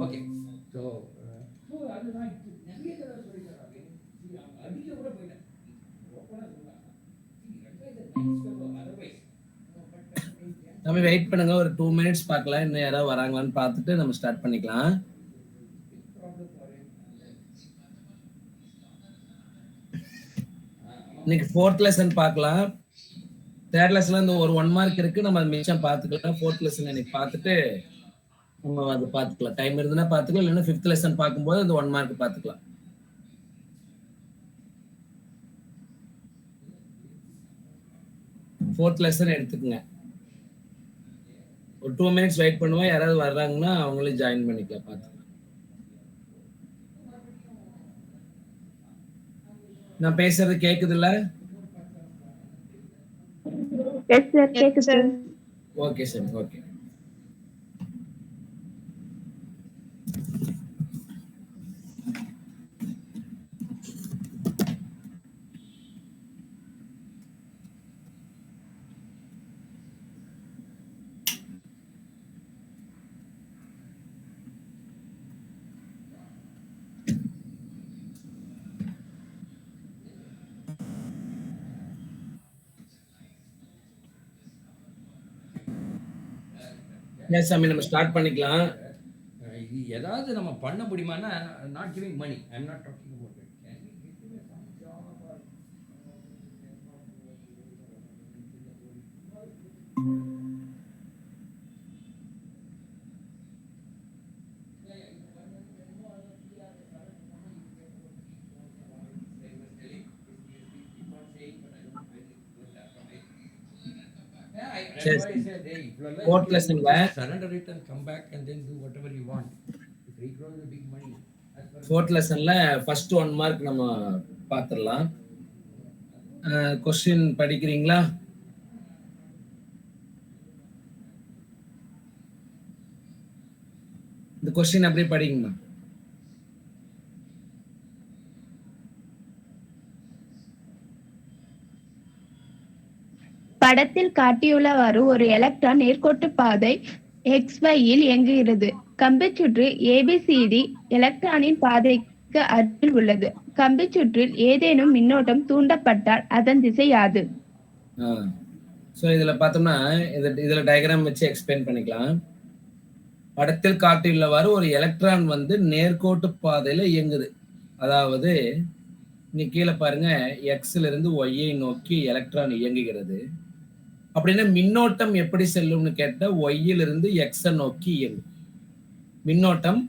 Okay. So அதுதான் நிறைய தடவை சொல்லித்தராங்க. அடிக்க கூட போயிட்டேன். ஓப்பனாக சொல்லலாம். அதர்வைஸ் நம்ம வெயிட் பண்ணுங்க, ஒரு 2 மினிட்ஸ் பார்க்கலாம், இன்னும் யாராவது வராங்களான்னு பார்த்துட்டு நம்ம ஸ்டார்ட் பண்ணிக்கலாம். இன்னைக்கு 4th லெசன் பார்க்கலாம். 3rd லெசன்ல இந்த ஒரு 1 மார்க் இருக்கு, நம்ம மிச்சம் பார்த்துக்கலாம். 4th லெசன் இன்னைக்கு பார்த்துட்டு நம்ம அது பார்த்துக்கலாம். டைம் இருந்ததுன்னா பார்த்துக்கலாம், இல்லைன்னா 5th லெசன் பார்க்கும்போது அந்த 1 மார்க் பார்த்துக்கலாம். ஃபோர்த் லெசன் எடுத்துக்கங்க. ஒரு 2 மினிட்ஸ் வெயிட் பண்ணுவோம், யாராவது வர்றாங்கன்னா அவங்களே ஜாயின் பண்ணிக்கலாம். பார்த்துக்கலாம். நான் பேசுறது கேக்குதுல்ல? எஸ் சார், கேக்குது sir. Okay sir, okay. Yes சாமி, நம்ம ஸ்டார்ட் பண்ணிக்கலாம். இது ஏதாவது நம்ம பண்ண முடியுமானா, not giving money, I am not talking about it. Fourth lesson surrender it and come back and then do whatever you want. 3 crores is big money. Fourth லெசன்ல first 1 mark நம்ம பார்த்துடலாம். கொஸ்டின் படிக்கிறீங்களா? இந்த கொஸ்டின் அப்படியே படிங்கம்மா. படத்தில் காட்டியுள்ளவாறு ஒரு electron நேர்கோட்டு பாதை XYயில் இயங்குகிறது. கம்பி சுற்று ABCD எலக்ட்ரானின் பாதைக்கு அருகில் உள்ளது. கம்பி சுற்றில் ஏதேனும் மின்னோட்டம் தூண்டப்பட்டால் அதன் திசை யாது? ஸோ இதில் பார்த்தோம்னா இதில் டயக்ராம் வச்சு எக்ஸ்பிளைன் பண்ணிக்கலாம். படத்தில் காட்டியுள்ளவாறு ஒரு எலக்ட்ரான் வந்து நேர்கோட்டு பாதையில் இயங்குது. அதாவது நீ கீழே பாருங்க, எக்ஸ்ல இருந்து ஒய்யை நோக்கி எலக்ட்ரான் இயங்குகிறது. அப்படின்னா மின்னோட்டம் எப்படி செல்லும்னு கேட்ட ஒய்யிலிருந்து எக்ஸை நோக்கி இயங்கும். மின்னோட்டம்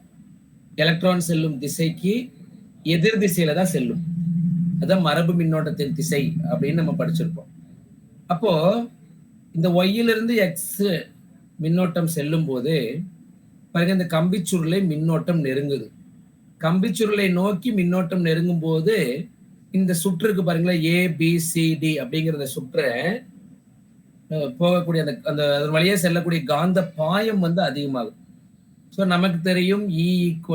எலக்ட்ரான் செல்லும் திசைக்கு எதிர் திசையில தான் செல்லும். அதான் மரபு மின்னோட்டத்தின் திசை அப்படின்னு நம்ம படிச்சிருப்போம். அப்போ இந்த ஒய்யிலிருந்து எக்ஸ் மின்னோட்டம் செல்லும் போது பாருங்க, இந்த கம்பிச்சுருளை மின்னோட்டம் நெருங்குது. கம்பிச்சுருளை நோக்கி மின்னோட்டம் நெருங்கும் போது இந்த சுற்றுக்கு பாருங்களேன், ABCD அப்படிங்கிற சுற்றை போகக்கூடிய அந்த அதன் வழியே செல்லக்கூடிய காந்த பாயம் வந்து அதிகமாகும். ஸோ நமக்கு தெரியும் E -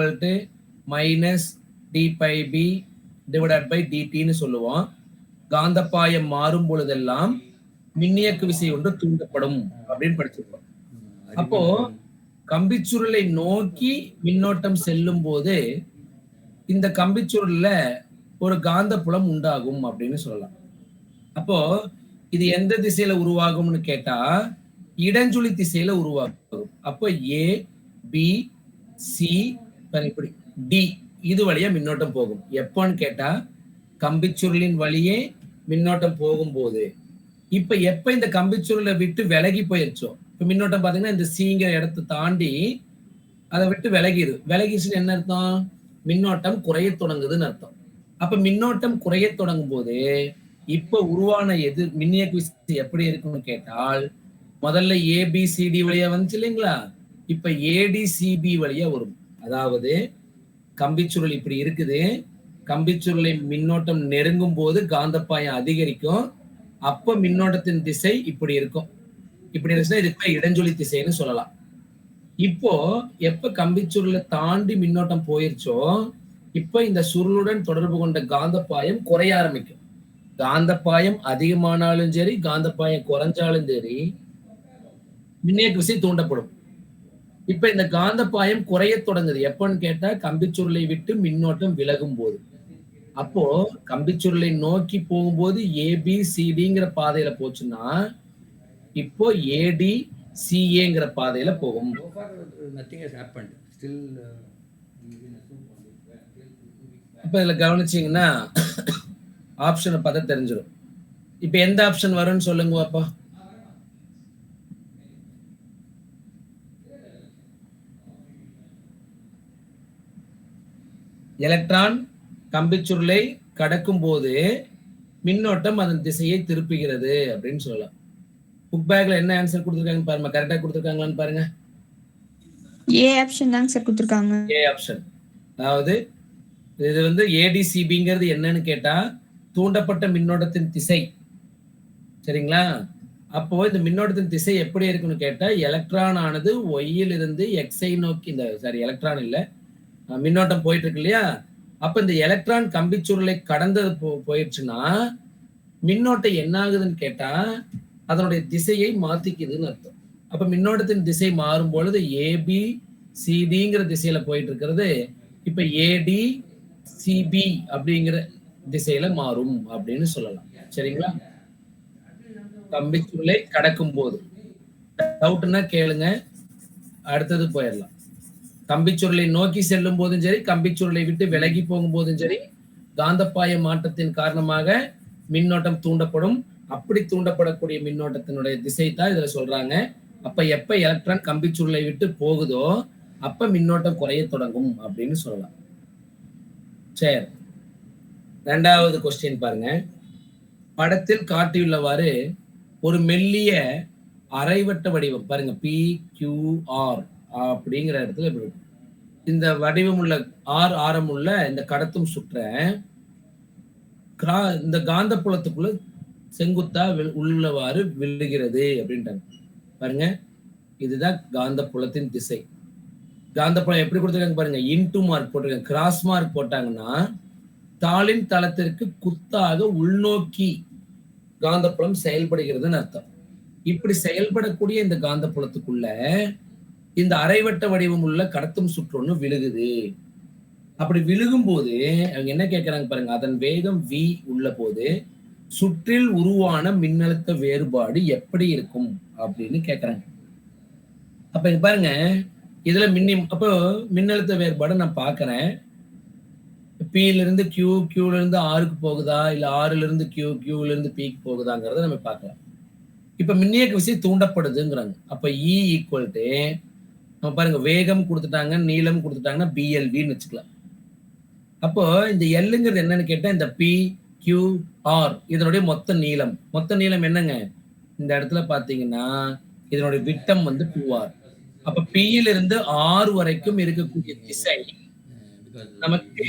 d∅B / dt சொல்லுவோம். காந்த பாயம் மாறும் பொழுதெல்லாம் மின்னியக்கு விசை ஒன்று தூண்டப்படும் அப்படின்னு படிச்சிருக்கோம். அப்போ கம்பிச்சுருளை நோக்கி மின்னோட்டம் செல்லும் போது இந்த கம்பிச்சுருள்ல ஒரு காந்த புலம் உண்டாகும் அப்படின்னு சொல்லலாம். அப்போ இது எந்த திசையில உருவாகும்னு கேட்டா இடஞ்சுழி திசையில உருவாகும். அப்போ ABC இப்படி D இது வழியா மின்னோட்டம் போகும். எப்போன்னு கேட்டா கம்பிச்சுருளின் வழியே மின்னோட்டம் போகும்போது. இப்ப எப்ப இந்த கம்பிச்சுருளை விட்டு விலகி போயிருச்சோ, இப்ப மின்னோட்டம் பாத்தீங்கன்னா இந்த Cங்கிற இடத்தை தாண்டி அதை விட்டு விலகிச்சுன்னு என்ன அர்த்தம்? மின்னோட்டம் குறைய தொடங்குதுன்னு அர்த்தம். அப்ப மின்னோட்டம் குறைய தொடங்கும் போது இப்ப உருவான மின்னியக்கு விசை எப்படி இருக்குன்னு கேட்டால், முதல்ல ABCD வழியா வந்துச்சு இல்லைங்களா, இப்ப ADCB வழியா வரும். அதாவது கம்பிச்சுருள் இப்படி இருக்குது, கம்பிச்சுருளை மின்னோட்டம் நெருங்கும் போது காந்தப்பாயம் அதிகரிக்கும். அப்ப மின்னோட்டத்தின் திசை இப்படி இருக்கும். இப்படி இருந்துச்சுன்னா இதுக்கு இடஞ்சுழி திசைன்னு சொல்லலாம். இப்போ எப்ப கம்பிச்சுருளை தாண்டி மின்னோட்டம் போயிருச்சோ, இப்ப இந்த சுருளுடன் தொடர்பு கொண்ட காந்தப்பாயம் குறைய ஆரம்பிக்கும். காந்தப்பாயம் அதிகமானாலும் சரி, காந்தப்பாயம் குறைஞ்சாலும் சரி, மின்னியக்கு விசை தூண்டப்படும். இப்ப இந்த காந்தப்பாயம் குறைய தொடங்குது எப்பன்னு கேட்டா கம்பிச்சுருளை விட்டு மின்னோட்டம் விலகும் போது. அப்போ கம்பிச்சுருளை நோக்கி போகும்போது ABCDங்கிற பாதையில போச்சுன்னா இப்போ ADCAங்கிற பாதையில போகும். So far, nothing has happened. Still, we can assume on this till 2 weeks back. அப்ப இதுல கவனிச்சீங்கன்னா ஆப்ஷனை பார்த்தா தெரிஞ்சிடும். இப்ப எந்த ஆப்ஷன் வரும்னு சொல்லுங்க அப்பா. எலக்ட்ரான் கம்பிச்சுருளை கடக்கும் போது மின்னோட்டம் அதன் திசையை திருப்புகிறது அப்படின்னு சொல்லலாம். புக் பேக்ல என்ன ஆன்சர் கொடுத்துருக்காங்க பாருங்க, கரெக்டா கொடுத்துருக்காங்களான்னு பாருங்க. ஏ ஆப்ஷன் தாங்க சார் கொடுத்துருக்காங்க. A option. அதாவது இது வந்து ADCBங்கிறது என்னன்னு கேட்டா தூண்டப்பட்ட மின்னோட்டத்தின் திசை. சரிங்களா? அப்போ இந்த மின்னோட்டத்தின் திசை எப்படி இருக்குன்னு கேட்டா எலக்ட்ரான் ஆனது ஒய்யில் இருந்து எக்ஸை நோக்கி, இந்த சாரி எலக்ட்ரான் இல்ல, மின்னோட்டம் போயிட்டு இருக்கு இல்லையா? அப்ப இந்த எலக்ட்ரான் கம்பிச்சுருளை கடந்தது போயிடுச்சுன்னா மின்னோட்டம் என்ன ஆகுதுன்னு கேட்டா அதனுடைய திசையை மாத்திக்குதுன்னு அர்த்தம். அப்ப மின்னோட்டத்தின் திசை மாறும் பொழுது ABCDங்கிற திசையில போயிட்டு இருக்கிறது இப்ப ADCB அப்படிங்கிற திசையில மாறும் அப்படின்னு சொல்லலாம். சரிங்களா? கம்பிச்சுருளை கடக்கும் போது டவுட்னா கேளுங்க, அடுத்தது போயிடலாம். கம்பிச்சுருளை நோக்கி செல்லும் போதும் சரி, கம்பிச்சுருளை விட்டு விலகி போகும் போதும் சரி, காந்தப்பாய மாற்றத்தின் காரணமாக மின்னோட்டம் தூண்டப்படும். அப்படி தூண்டப்படக்கூடிய மின்னோட்டத்தினுடைய திசை தான் இதுல சொல்றாங்க. அப்ப எப்ப எலக்ட்ரான் கம்பிச்சுருளை விட்டு போகுதோ அப்ப மின்னோட்டம் குறைய தொடங்கும் அப்படின்னு சொல்லலாம். சரி, இரண்டாவது கொஸ்டின் பாருங்க. படத்தில் காட்டியுள்ளவாறு ஒரு மெல்லிய அரைவட்ட வடிவம் பாருங்க, PQR அப்படிங்கிற இடத்துல இப்படி இருக்கும். இந்த வடிவம் உள்ள ஆரம் உள்ள இந்த கடத்தும் சுற்ற இந்த காந்த புலத்துக்குள்ள செங்குத்தா உள்ளவாறு விழுகிறது அப்படின்ட்டாங்க. பாருங்க, இதுதான் காந்த புலத்தின் திசை. காந்த புலம் எப்படி கொடுத்துருக்காங்க பாருங்க, இன்டு மார்க் போட்டிருக்காங்க. கிராஸ் மார்க் போட்டாங்கன்னா தாளின் தளத்திற்கு குத்தாக உள்நோக்கி காந்த புலம் செயல்படுகிறதுன்னு அர்த்தம். இப்படி செயல்படக்கூடிய இந்த காந்த புலத்துக்குள்ள இந்த அரைவட்ட வடிவம் உள்ள கடத்தும் சுற்று ஒண்ணு விழுகுது. அப்படி விழுகும் போது அவங்க என்ன கேட்கறாங்க பாருங்க, அதன் வேகம் V உள்ள போது சுற்றில் உருவான மின்னழுத்த வேறுபாடு எப்படி இருக்கும் அப்படின்னு கேட்கறாங்க. அப்ப இங்க பாருங்க, இதுல அப்போ மின்னழுத்த வேறுபாடு நான் பாக்குறேன். Pல இருந்து Q, Qல இருந்து Rக்கு போகுதா இல்ல Rல இருந்து Qல இருந்து Pக்கு போகுதாங்கிறத நம்ம பார்க்கலாம். இப்ப மின்னியக்கு விசை தூண்டப்படுதுங்கிறாங்க. அப்ப E ஈக்குவல் டு நம்ம பாருங்க, வேகம் கொடுத்துட்டாங்க, நீளம் கொடுத்துட்டாங்கன்னா BLVன்னு வச்சுக்கலாம். அப்போ இந்த Lங்கிறது என்னன்னு கேட்டா இந்த PQR இதனுடைய மொத்த நீளம் என்னங்க, இந்த இடத்துல பாத்தீங்கன்னா இதனுடைய விட்டம் வந்து 2R. அப்ப Pல இருந்து R வரைக்கும் இருக்கக்கூடிய திசை நமக்கு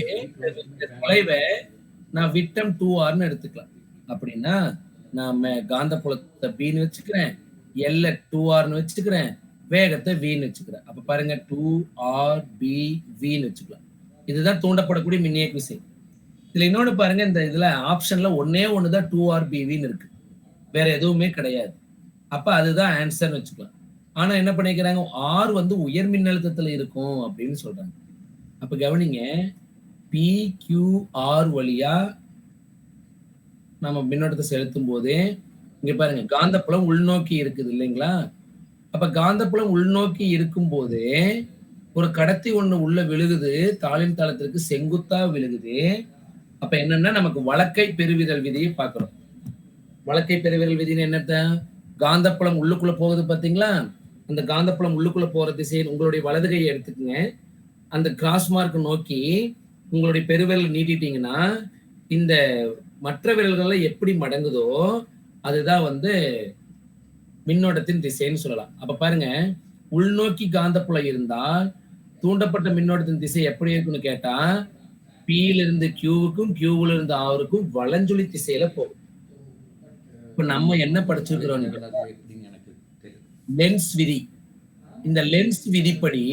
தொலைவை நான் விட்டம் 2Rன்னு எடுத்துக்கலாம். அப்படின்னா நாம காந்த புலத்தை Bன்னு வச்சுக்கிறேன், L 2Rன்னு வச்சுக்கிறேன், வேகத்தை Vன்னு வச்சுக்கிறேன். அப்ப பாருங்க 2RBVன்னு வச்சுக்கலாம். இதுதான் தூண்டப்படக்கூடிய மின்னியக்கு விசை. இதுல இன்னொன்னு பாருங்க, இந்த இதுல ஆப்ஷன்ல ஒண்ணுதான் 2RBVன்னு இருக்கு, வேற எதுவுமே கிடையாது. அப்ப அதுதான் ஆன்சர்னு வச்சுக்கலாம். ஆனா என்ன பண்ணிக்கிறாங்க, R வந்து உயர் மின்னழுத்தத்துல இருக்கும் அப்படின்னு சொல்றாங்க. அப்ப கவனிங்க, PQR வழியா நம்ம மின்னோட்டத்தை செலுத்தும் போது இங்க பாருங்க காந்தப்புலம் உள்நோக்கி இருக்குது இல்லைங்களா? அப்ப காந்தப்புலம் உள்நோக்கி இருக்கும் போது ஒரு கடத்தி ஒண்ணு உள்ள விழுகுது, தாளின் தளத்திற்கு செங்குத்தா விழுகுது. அப்ப என்னன்னா நமக்கு வலக்கை பெருவிரல் விதியை பார்க்கிறோம். வலக்கை பெருவிரல் விதின்னு என்னத்த, காந்தப்புலம் உள்ளுக்குள்ள போகுது பாத்தீங்களா? அந்த காந்தப்புலம் உள்ளுக்குள்ள போற திசையில் உங்களுடைய வலது கையை எடுத்துக்கங்க, அந்த கிராஸ் மார்க் நோக்கி உங்களுடைய பெருவிரல் நீட்டிட்டீங்கன்னா இந்த மற்ற விரல்கள்ல எப்படி மடங்குதோ அதுதான் வந்து மின்னோட்டத்தின் திசைன்னு சொல்லலாம். அப்ப பாருங்க, உள்நோக்கி காந்தப்புலம் இருந்தா தூண்டப்பட்ட மின்னோட்டத்தின் திசை எப்படி இருக்குன்னு கேட்டா Pல இருந்து Qவுக்கும் Qல இருந்து Rக்கும் வலஞ்சுழி திசையில போகும். இப்ப நம்ம என்ன படிச்சிருக்கிறோம், லென்ஸ் விதி. இந்த லென்ஸ் விதிப்படி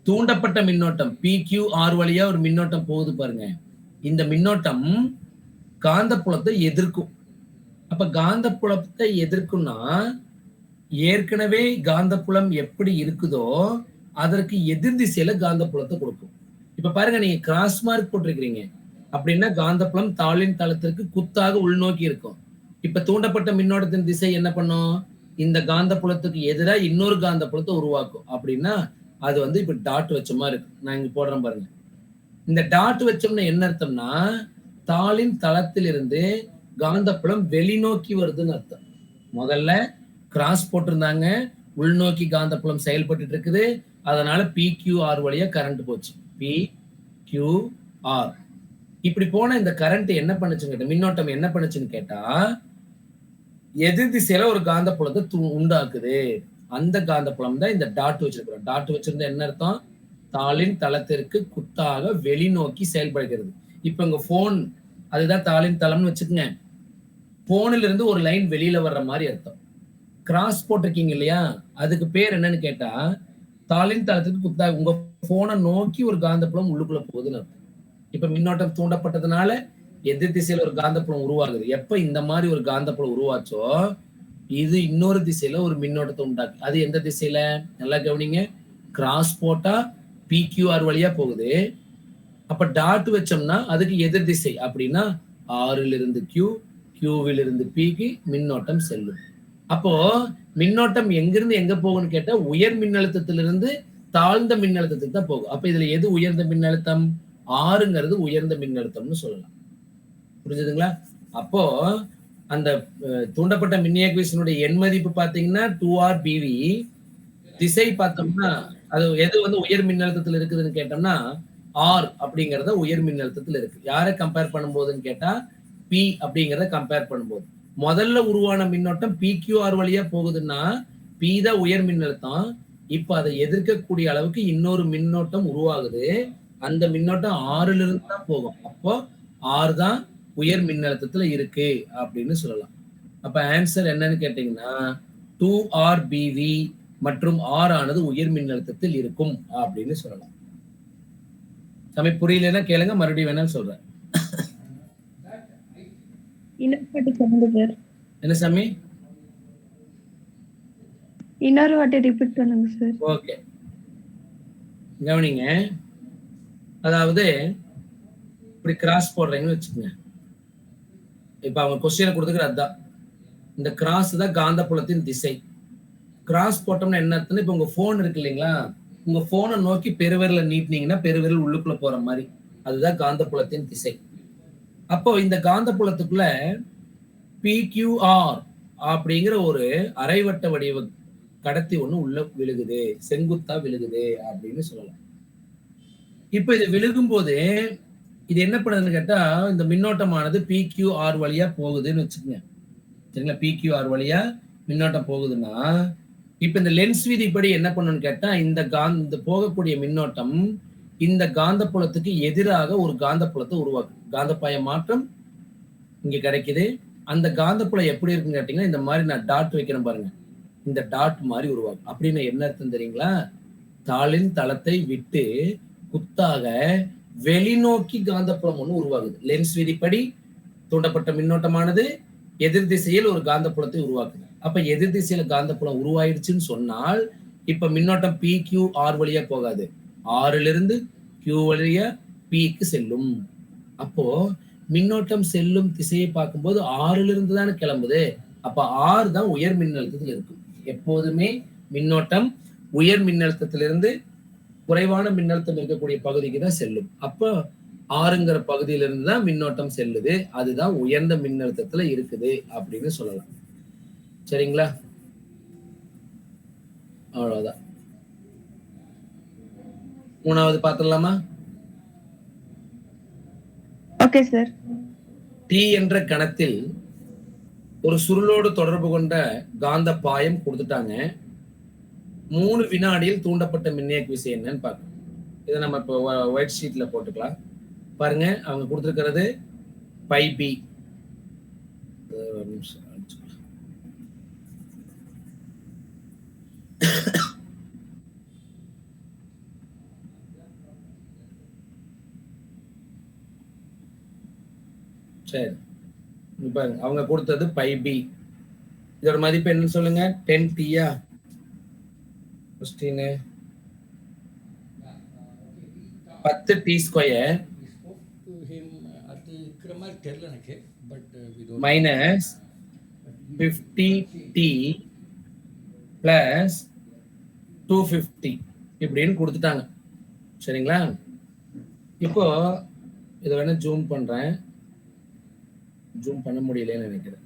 தூண்டப்பட்ட மின்னோட்டம் PQR வழியா ஒரு மின்னோட்டம் போகுது பாருங்க, இந்த மின்னோட்டம் காந்தப்புலத்தை எதிர்க்கும். அப்ப காந்தப்புலத்தை எதிர்க்கும்னா ஏற்கனவே காந்தப்புலம் எப்படி இருக்குதோ அதற்கு எதிர் திசையில காந்தப்புலத்தை கொடுக்கும். இப்ப பாருங்க, நீங்க கிராஸ் மார்க் போட்டிருக்கிறீங்க அப்படின்னா காந்தப்புலம் தாளின் தளத்திற்கு குத்தாக உள்நோக்கி இருக்கும். இப்ப தூண்டப்பட்ட மின்னோட்டத்தின் திசை என்ன பண்ணும்? இந்த காந்தப்புலத்துக்கு எதிராக இன்னொரு காந்தப்புலத்தை உருவாக்கும். அப்படின்னா அது வந்து இப்ப டாட் வச்ச மாதிரி இருக்கு. நான் இங்க போடுறேன் பாருங்க. இந்த டாட் வச்சோம்னா என்ன அர்த்தம்னா தாளின் தளத்திலிருந்து காந்தப்புலம் வெளிநோக்கி வருதுன்னு அர்த்தம். முதல்ல கிராஸ் போட்டிருந்தாங்க, உள்நோக்கி காந்தப்புலம் செயல்பட்டு இருக்குது. அதனால PQR வழியா கரண்ட் போச்சு. PQR இப்படி போன இந்த கரண்ட் என்ன பண்ணுச்சுன்னு கேட்டா, மின்னோட்டம் என்ன பண்ணுச்சுன்னு கேட்டா, எதிர் திசையில ஒரு காந்தப்புலத்தை உண்டாக்குது. அந்த காந்தப்புலம் தான் இந்த டாட் வச்சிருக்கிறோம். டாட் வச்சிருந்தா என்ன அர்த்தம்? தாளின் தளத்திற்கு குத்தாக வெளிநோக்கி செயல்படுகிறது. இப்ப உங்க போன் அதுதான் தாளின் தளம்னு வச்சுக்கோங்க. போன்ல இருந்து ஒரு லைன் வெளியில வர்ற மாதிரி அர்த்தம். கிராஸ் போட்டிருக்கீங்க இல்லையா, அதுக்கு பேர் என்னன்னு கேட்டா தாளின் தளத்துக்கு குத்தாக உங்க போனை நோக்கி ஒரு காந்தப்புலம் உள்ளுக்குள்ள போகுதுன்னு அர்த்தம். இப்ப மின்னோட்டம் தூண்டப்பட்டதுனால எதிர் திசையில ஒரு காந்தப்புலம் உருவாகுது. எப்ப இந்த மாதிரி ஒரு காந்தப்புலம் உருவாச்சோ இது இன்னொரு திசையில ஒரு மின்னோட்டத்தை உண்டாக்கு. அது எந்த திசையில? நல்லா கவனிங்க. கிராஸ் போட்டா PQR வழியா போகுது. அப்ப டாட் வச்சோம்னா அதுக்கு எதிர் திசை. அப்படின்னா ஆறில் இருந்து Q, Qவில் இருந்து Pக்கு மின்னோட்டம் செல்லும். அப்போ மின்னோட்டம் எங்கிருந்து எங்க போகும்னு கேட்டா உயர் மின்னழுத்தத்திலிருந்து தாழ்ந்த மின்னழுத்தத்துக்கு தான் போகும். அப்ப இதுல எது உயர்ந்த மின்னழுத்தம்? ஆறுங்கிறது உயர்ந்த மின்னழுத்தம்னு சொல்லலாம். புரிஞ்சுதுங்களா? அப்போ அந்த தூண்டப்பட்ட மின்னியக்குவிசனுடைய எண் மதிப்பு பாத்தீங்கன்னா 2RBV. திசை பார்த்தோம்னா அது எது வந்து உயர் மின்னழுத்தத்தில் இருக்குதுன்னு கேட்டோம்னா R அப்படிங்கறத உயர் மின்னழுத்தத்தில் இருக்கு. யாரை கம்பேர் பண்ணும்போதுன்னு கேட்டா P அப்படிங்கறத கம்பேர் பண்ணும்போது முதல்ல உருவான மின்னோட்டம் PQR வழியா போகுதுன்னா P தான் உயர் மின்னழுத்தம். இப்ப அதை எதிர்க்கக்கூடிய அளவுக்கு இன்னொரு மின்னோட்டம் உருவாகுது. அந்த மின்னோட்டம் 6ல இருந்து தான் போகும். அப்போ R தான் உயர் மின்னழுத்தத்துல இருக்கு அப்படின்னு சொல்லலாம். அப்ப ஆன்சர் என்னன்னு கேட்டீங்கன்னா 2RBV மற்றும் R ஆனது உயர் மின்னழுத்தத்தில் இருக்கும் அப்படின்னு சொல்லலாம். சாமி புரியலன்னா கேளுங்க, மறுபடியும் வேணாலும் சொல்றேன். என்ன சாமி? இன்னொரு வாட்டி ரிப்பீட் பண்ணுங்க சார். ஓகே, கவனிங்க. அதாவது இப்படி கிராஸ் போடுறீங்கன்னு வச்சுக்கோங்க. இப்ப அவங்க கொஸ்டினை கொடுத்துக்கிற அதுதான். இந்த கிராஸ் தான் காந்தப்புலத்தின் திசை. கிராஸ் போட்டோம்னா என்ன அர்த்தம்? இப்ப உங்க போன் இருக்கு இல்லைங்களா, உங்க போனை நோக்கி பெருவிரல நீட்டினீங்கன்னா பெருவிரல் உள்ளுக்குள்ள போற மாதிரி, அதுதான் காந்தப்புலத்தின் திசை. அப்போ இந்த காந்தப்புலத்துக்குள்ள PQR அப்படிங்கிற ஒரு அரைவட்ட வடிவ கடத்தி ஒண்ணு உள்ள விழுகுது, செங்குத்தா விழுகுது அப்படின்னு சொல்லலாம். இப்ப இது விழுகும் போது இது என்ன பண்ணுதுன்னு கேட்டா இந்த மின்னோட்டமானது PQR வழியா போகுதுன்னு வச்சுக்கோங்க. சரிங்களா? PQR வழியா மின்னோட்டம் போகுதுன்னா இப்ப இந்த லென்ஸ் விதிப்படி என்ன பண்ணணும்னு கேட்டா இந்த போகக்கூடிய மின்னோட்டம் இந்த காந்தப்புலத்துக்கு எதிராக ஒரு காந்தப்புலத்தை உருவாக்குது. காந்தப்பாய மாற்றம் இங்க கிடைக்குது. அந்த காந்தப்புலம் எப்படி இருக்குன்னு கேட்டீங்கன்னா இந்த மாதிரி நான் டாட் வைக்கிறேன் பாருங்க, இந்த டாட் மாதிரி உருவாக்கும். அப்படின்னு என்ன அர்த்தம் தெரியுங்களா? தாளின் தளத்தை விட்டு குத்தாக வெளிநோக்கி காந்தப்புலம் ஒண்ணு உருவாகுது. லென்ஸ் விதிப்படி தூண்டப்பட்ட மின்னோட்டமானது எதிர் திசையில் ஒரு காந்தப்புலத்தை உருவாக்குது. அப்ப எதிர் திசையில காந்தப்புலம் உருவாயிடுச்சுன்னு சொன்னால் இப்ப மின்னோட்டம் PQR வழியா போகாது, R இருந்து Q வழியா Pக்கு செல்லும். அப்போ மின்னோட்டம் செல்லும் திசையை பார்க்கும்போது 6ல இருந்து தானே கிளம்புது. அப்ப R தான் உயர் மின்னழுத்தத்தில் இருக்கும். எப்போதுமே மின்னோட்டம் உயர் மின்னழுத்தத்திலிருந்து குறைவான மின்னழுத்தம் இருக்கக்கூடிய பகுதிக்கு தான் செல்லும். அப்போ ஆறுங்கிற பகுதியிலிருந்து தான் மின்னோட்டம் செல்லுது. அதுதான் உயர்ந்த மின்னழுத்தத்துல இருக்குது அப்படின்னு சொல்லலாம். சரிங்களா? அவ்வளவுதான். மூணாவது பார்த்துடலாமா? Okay sir. T என்ற கணத்தில் ஒரு சுருளோடு தொடர்பு கொண்ட காந்த பாயம் கொடுத்துட்டாங்க. 3 வினாடியில் தூண்டப்பட்ட மின்னியக்கு விசை என்னன்னு பார்க்கணும். இதை நம்ம இப்போ ஒயிட் ஷீட்ல போட்டுக்கலாம். பாருங்க, அவங்க கொடுத்துருக்கிறது πB. சரி, பாருங்க அவங்க கொடுத்தது πB. இதோட மதிப்பு என்னன்னு சொல்லுங்க. 10 டீயா question 10 t square We spoke to him அது இருக்கிற மாதிரி தெரியல எனக்கு. But we don't. Minus 50 t plus 250 இப்படின்னு கொடுத்துட்டாங்க. சரிங்களா? இப்போ இதை வேணா ஜூம் பண்றேன். ஜூம் பண்ண முடியலன்னு நினைக்கிறேன்.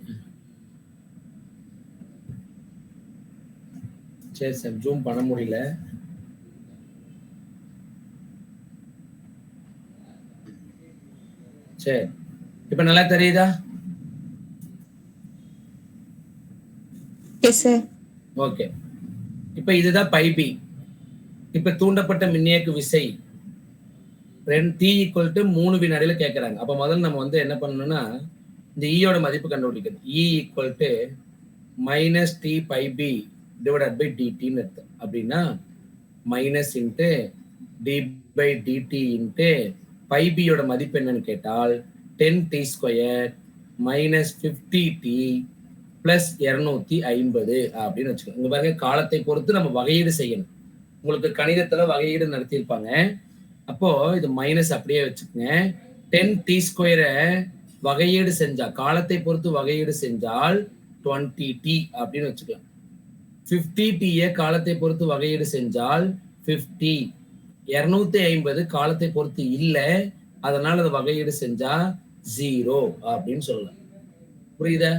சரி சார், ஜூம் பண்ண முடியல. சரி, இப்ப நல்லா தெரியுதா? Yes sir. ஓகே, இப்ப இதுதான் பைபி. இப்ப தூண்டப்பட்ட மின்னியக்கு விசை T = 3 வினாடியில கேட்கறாங்க. அப்ப முதல்ல நம்ம வந்து என்ன பண்ணணும்னா இந்த ஈயோட மதிப்பு கண்டுபிடிக்கிறது. E = -T πb / dt ன்னு அர்த்தம். அப்படின்னா மைனஸ் இன்ட்டு d/dt இன்ட்டு பைபியோட மதிப்பு என்னன்னு கேட்டால் 10t² - 50t + 250 அப்படின்னு வச்சுக்கோங்க. இங்க பாருங்க, காலத்தை பொறுத்து நம்ம வகையீடு செய்யணும். உங்களுக்கு கணிதத்துல வகையீடு நடத்தியிருப்பாங்க. அப்போ இது மைனஸ் அப்படியே வச்சுக்கோங்க. 10t² வகையீடு செஞ்சா, காலத்தை பொறுத்து வகையீடு செஞ்சால் 20t அப்படின்னு வச்சுக்கலாம். 50t காலத்தை பொறுத்து வகையீடு செஞ்சால் 50. 250 காலத்தை பொறுத்து இல்ல, அதனால அதை வகையீடு செஞ்சா 0 அப்படின்னு சொல்லலாம். புரியுதா?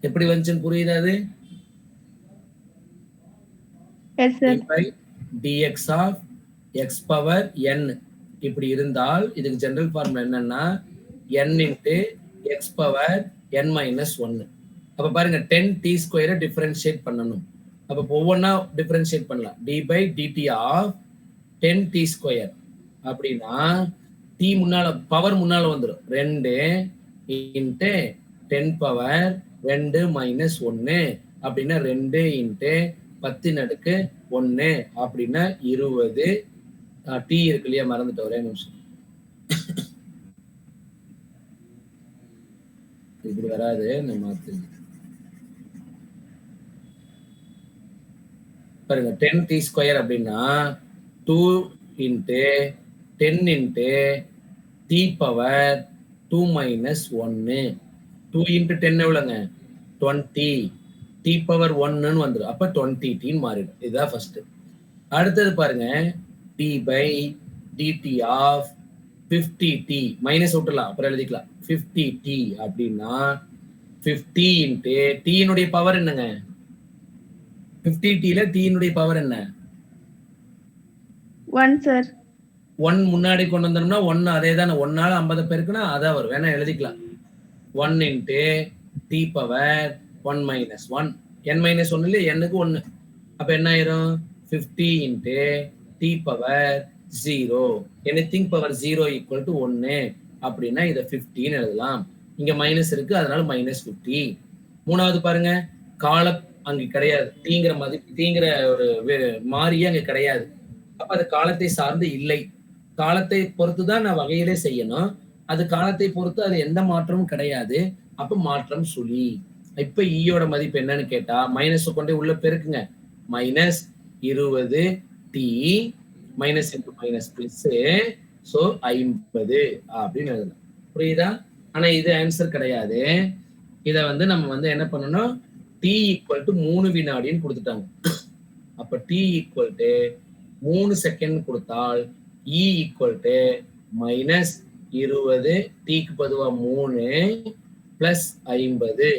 எப்படி வந்துச்சுன்னு புரியுதா? அது dx of x power n இப்படி இருந்தால் இதுக்கு ஜெனரல் ஃபார்முலா என்னன்னா n × x power n - 1. அப்ப பாருங்க, 10t² டிஃபரன்ஷியேட் பண்ணணும். அப்ப ஒவ்வொன்னா டிஃபரன்ஷியேட் பண்ணலாம். d/dt of 10t² அப்படின்னா t முன்னால பவர் முன்னால வந்துடும். 2 × 10 பவர் 2 - 1 அப்படின்னா 2 × 10⁻1 அப்படின்னா 20. டி இருக்கு இல்லையா, மறந்துட்டு ஒரே நிமிஷம். இப்படி வராது, நம்ம பாருங்க. 10t² அப்படின்னா 2 × 10 × t பவர் 2 - 1. 2 × 10 எவ்வளோங்க? 20. t பவர் 1ன்னு வந்துடும். அப்ப 20t மாறிடும். இதுதான் ஃபர்ஸ்ட். அடுத்தது பாருங்க, d/dt of 50t மைனஸ் விட்டுலாம், அப்புறம் எழுதிக்கலாம். 50t அப்படின்னா 50 × t னுடைய பவர் என்னங்க? 50t t பவர் என்ன? 1 சார். 1 முன்னாடி கொண்டு வந்தோம்னா 1 அதே தானே. 1ஆல 50 பேருக்குன்னா அதான் வரும். வேணா எழுதிக்கலாம். 1 × t பவர் 1 - 1 n - 1 இல்லையா, n-க்கு 1. அப்ப என்ன ஆயிரும்? 50 × t பவர் 0. எனிதிங் பவர் 0 = 1 அப்படின்னா இதை 50ன்னு எழுதலாம். இங்க மைனஸ் இருக்கு, அதனால -50. மூணாவது பாருங்க, கால அங்க கிடையாது. தீங்கிற மதிப்பு, தீங்கிற ஒரு மாறியே அங்க கிடையாது. அப்ப அது காலத்தை சார்ந்து இல்லை. காலத்தை பொறுத்துதான் நான் வகையிலே செய்யணும். அது காலத்தை பொறுத்து அது எந்த மாற்றமும் கிடையாது. அப்ப மாற்றம் சுழி. இப்ப ஈயோட மதிப்பு என்னன்னு கேட்டா மைனஸ் கொண்டே உள்ள பெருக்குங்க. -20t minus into minus plus, so 50 அப்படின்னு எழுதலாம். புரியுதா? ஆனா இது ஆன்சர் கிடையாது. இத வந்து நம்ம வந்து என்ன பண்ணணும், t = 3 வினாடின்னு கொடுத்துட்டாங்க. அப்ப t = 3 செகண்ட் கொடுத்தால் e = -20 t-க்கு பதிவா 3 + 50.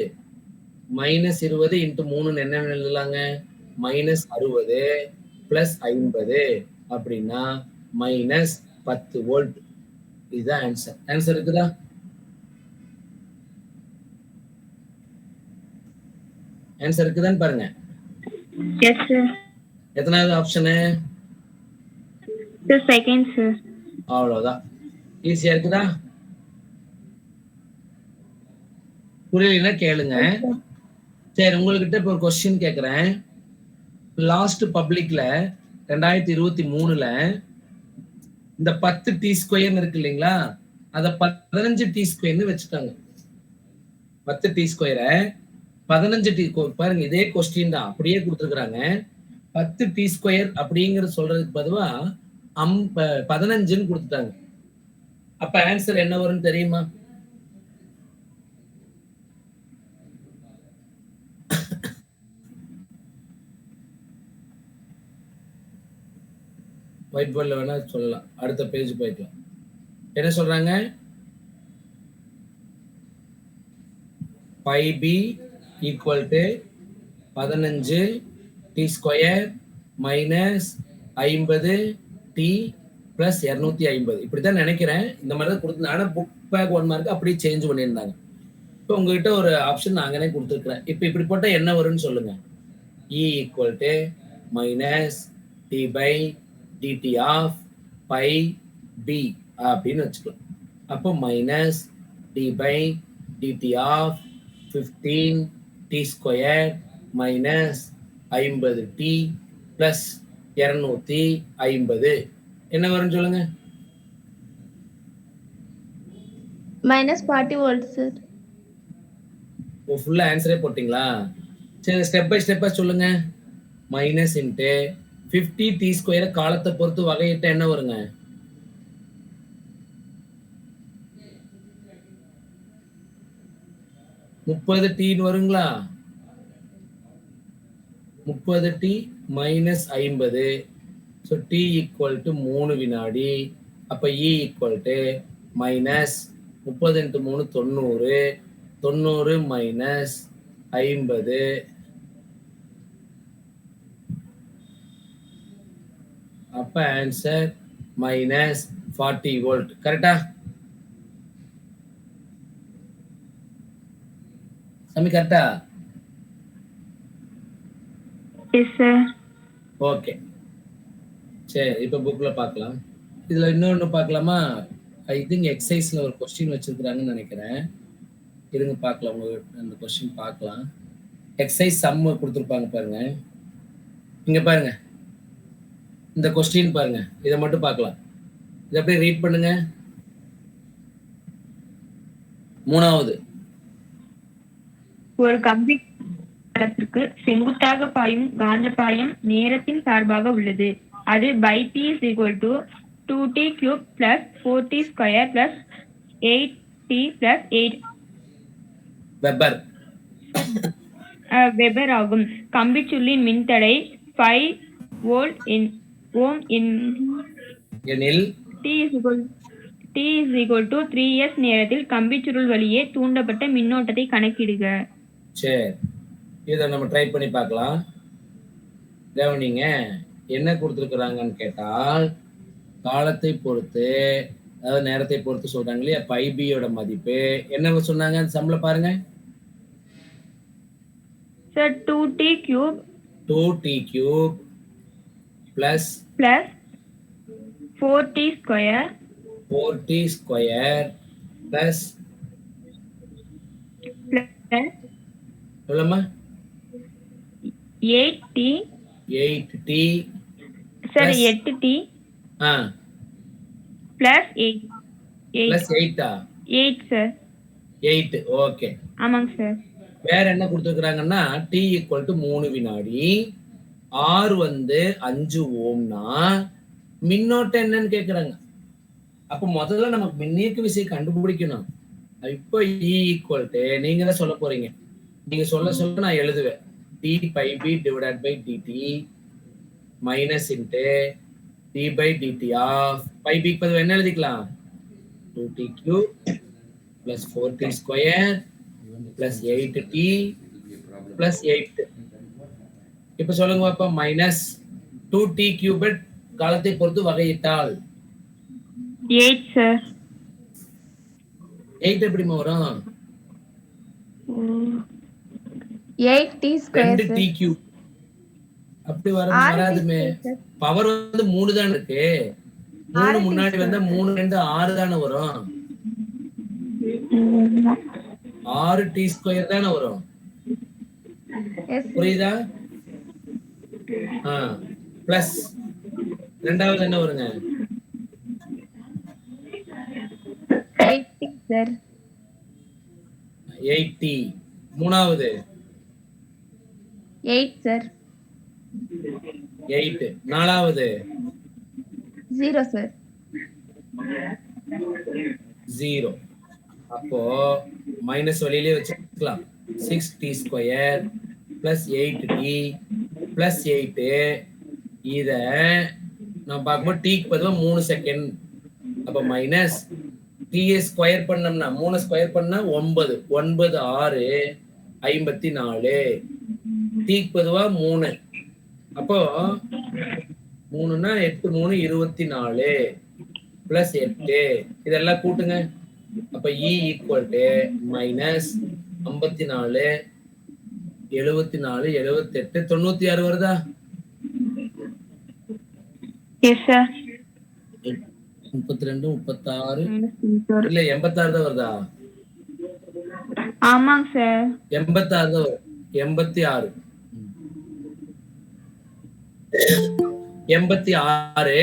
-20 × 3 என்ன எழுதலாங்க? -60 + 50 அப்படின்னா -10 வோல்ட். இதுதான் ஆன்சர். ஆன்சர் இருக்குதா? ஆன்சர் இருக்குதான்னு பாருங்க. Yes sir. எத்தனாவது ஆப்ஷனு? Second sir. அவ்வளவுதான். ஈஸியா இருக்குதா? புரியலன்னா கேளுங்க. சரி, உங்ககிட்ட இப்ப ஒரு கொஸ்டின் கேக்குறேன். லாஸ்ட் பப்ளிக்ல 2023ல இந்த 10t² இருக்கு இல்லைங்களா, அத 15t² வச்சுட்டாங்க. 10t² 15 டி பாருங்க, இதே கொஸ்டின் தான் அப்படியே கொடுத்துருக்காங்க. 10 டி ஸ்கொயர் அப்படிங்கிற சொல்றதுக்கு பதுவா 15ன்னு கொடுத்துட்டாங்க. அப்ப ஆன்சர் என்ன வரும்னு தெரியுமா? ஒயிட் போர்டில் வேணா சொல்லலாம். அடுத்த பேஜ் போய்க்கலாம். என்ன சொல்றாங்க? 5b equal to 15 t square minus 50 t plus 250. இப்படித்தான் நினைக்கிறேன். இந்த மாதிரி தான் கொடுத்து, ஆனால் புக் பேக் 1 மார்க் அப்படியே சேஞ்ச் பண்ணியிருந்தாங்க. இப்போ உங்ககிட்ட ஒரு ஆப்ஷன் நாங்களே கொடுத்துருக்குறேன். இப்போ இப்படி போட்டால் என்ன வரும்னு சொல்லுங்க. E equal to minus d by dt of phi b அப்படின்னு வச்சுக்கலாம். அப்போ minus d by dt of 15 t square minus 50 t plus 250 என்ன வரும்னு சொல்லுங்க. -40 வோல்ட் சார். ஓ, ஃபுல்லா ஆன்சரே போட்டீங்களா? சரி, ஸ்டெப் பை ஸ்டெப்பா சொல்லுங்க. மைனஸ் இன்ட்டு 50 டி ஸ்கொயரை காலத்தை பொறுத்து வகையிட்ட என்ன வருங்க? 30 டீன்னு வருங்களா? 30 t minus 50. So t equal to 3 வினாடி. அப்போ e equal to minus 30 × 3 90. 90 minus 50. அப்ப ஆன்சர் மைனஸ் 40 வோல்ட். கரெக்டா? சாமி கரெக்டா? Yes sir. ஓகே, சரி. இப்போ புக்ல பார்க்கலாம். இதுல இன்னொன்று பார்க்கலாமா? ஐ திங்க் எக்ஸசைஸ்ல ஒரு கொஸ்டின் வச்சிருக்கிறாங்கன்னு நினைக்கிறேன். இருங்க பார்க்கலாம். உங்களுக்கு அந்த கொஸ்டின் பார்க்கலாம். எக்ஸசைஸ் சம் கொடுத்துருப்பாங்க பாருங்க. இங்க பாருங்க, இந்த கொஸ்டின் பாருங்க. இதை மட்டும் பார்க்கலாம். இதை அப்படியே ரீட் பண்ணுங்க. 3வது, ஒரு கம்பிக்கு செங்குத்தாக பாயும் காந்தப்பாயம் நேரத்தின் சார்பாக உள்ளது. அது by t is equal to 2t cube plus 4t square plus 8t plus 8 weber ஆகும். கம்பிச்சுள்ளின் மின்தடை 5 வோல்ட் ஓம் எனில் t is equal to 3s நேரத்தில் கம்பிச்சுருள் வழியே தூண்டப்பட்ட மின்னோட்டத்தை கணக்கிடுக. சரி, இதை நம்ம ட்ரை பண்ணி பார்க்கலாம். கவனிங்க, என்ன கொடுத்துருக்குறாங்கன்னு கேட்டால், காலத்தை பொறுத்து, அதாவது நேரத்தை பொறுத்து சொல்றாங்க இல்லையா, பைபியோட மதிப்பு என்ன சொன்னாங்க சம்ல பாருங்க. Sir 2t cube plus 4t square plus எவ்வளோமா? 8t sir 8t plus 8 plus 8 sir 8. Okay, ஆமாங்க சார். வேற என்ன கொடுத்துருக்குறாங்கன்னா, t ஈக்குவல் டு 3 வினாடி, R 5 ஓம்னா மின்னோட்டம் என்னன்னு கேட்குறாங்க. அப்போ முதல்ல நமக்கு மின்னியக்கு விசை கண்டுபிடிக்கணும். இப்போ E ஈக்குவல் டு, நீங்க தான் சொல்ல போறீங்க. நீங்க சொல்ல நான் எழுதுவேன். d pi b divided by dt minus into d by dt of pi b க்கு என்ன எழுதிக்கலாம்? 2t cube plus 4t square plus 8t plus 8. இப்ப சொல்லுங்க பாப்பா. மைனஸ் 2t cubed காலத்தை பொறுத்து வகையிட்டால் 8 சார். 8 எப்படிமா வரும்? 8t square 2t cube. அப்படி வராதுமே. பவர் 3 தான் இருக்கு. 3 முன்னாடி வந்தா 3 2 6 தானே வரும். 6t ஸ்கொயர் தானே வரும். புரியுதா? பிளஸ் ரெண்டாவது என்ன வருங்க? 8t sir. 8t. மூணாவது 8 சார். 8. நாலாவது 0 சார். 0. அப்போ மைனஸ் வழியிலே வச்சுக்கலாம். 6t² plus 8t plus 8. இத நம்ம பார்க்கும்போது டீக்கு பதிலா 3 செகண்ட். அப்ப மைனஸ் t ஸ்கொயர் பண்ணோம்னா 3 ஸ்கொயர் பண்ணா 9. 9 6 54. டீக்கு பதிலா 3. அப்போ 3னா 8 3 24 பிளஸ் 8. இதெல்லாம் கூட்டுங்க. அப்ப E ஈக்குவல் டு மைனஸ் 54 74 78 96 வருதா? Yes sir. 32 36 இல்ல 86 தான் வருதா? ஆமாங்க சார். 86 தான் வரும். 86 86.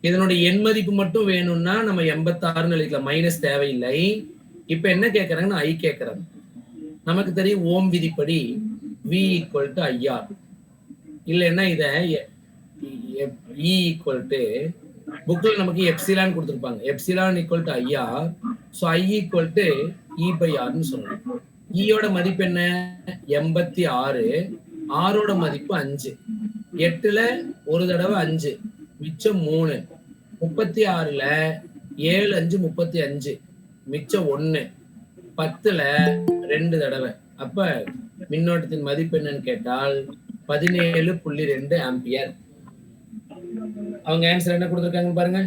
இதனுடைய எண் மதிப்பு மட்டும் வேணும்னா நம்ம 86ன்னு எழுதிக்கலாம். மைனஸ் தேவையில்லை. இப்ப என்ன கேட்கறாங்கன்னா ஐ கேட்கறாங்க. நமக்கு தெரியும் ஓம் விதிப்படி V ஈக்குவல் டு IR. இல்லைன்னா இத E ஈக்குவல் டு புக்ல நமக்கு எப்சிலான் கொடுத்துருப்பாங்க. Epsilon equal to IR. So I equal to E/Rன்னு சொல்லணும். ஈயோட மதிப்பு என்ன? 86. ஆரோட மதிப்பு 5. 8ல ஒரு தடவை 5 மிச்சம் 3. 36ல 7 5 35 மிச்சம் 1. 10ல 2 தடவை. அப்ப மின்னோட்டத்தின் மதிப்பு என்னன்னு கேட்டால் 17.2 ஆம்பியர். அவங்க ஆன்சர் என்ன கொடுத்துருக்காங்க பாருங்க.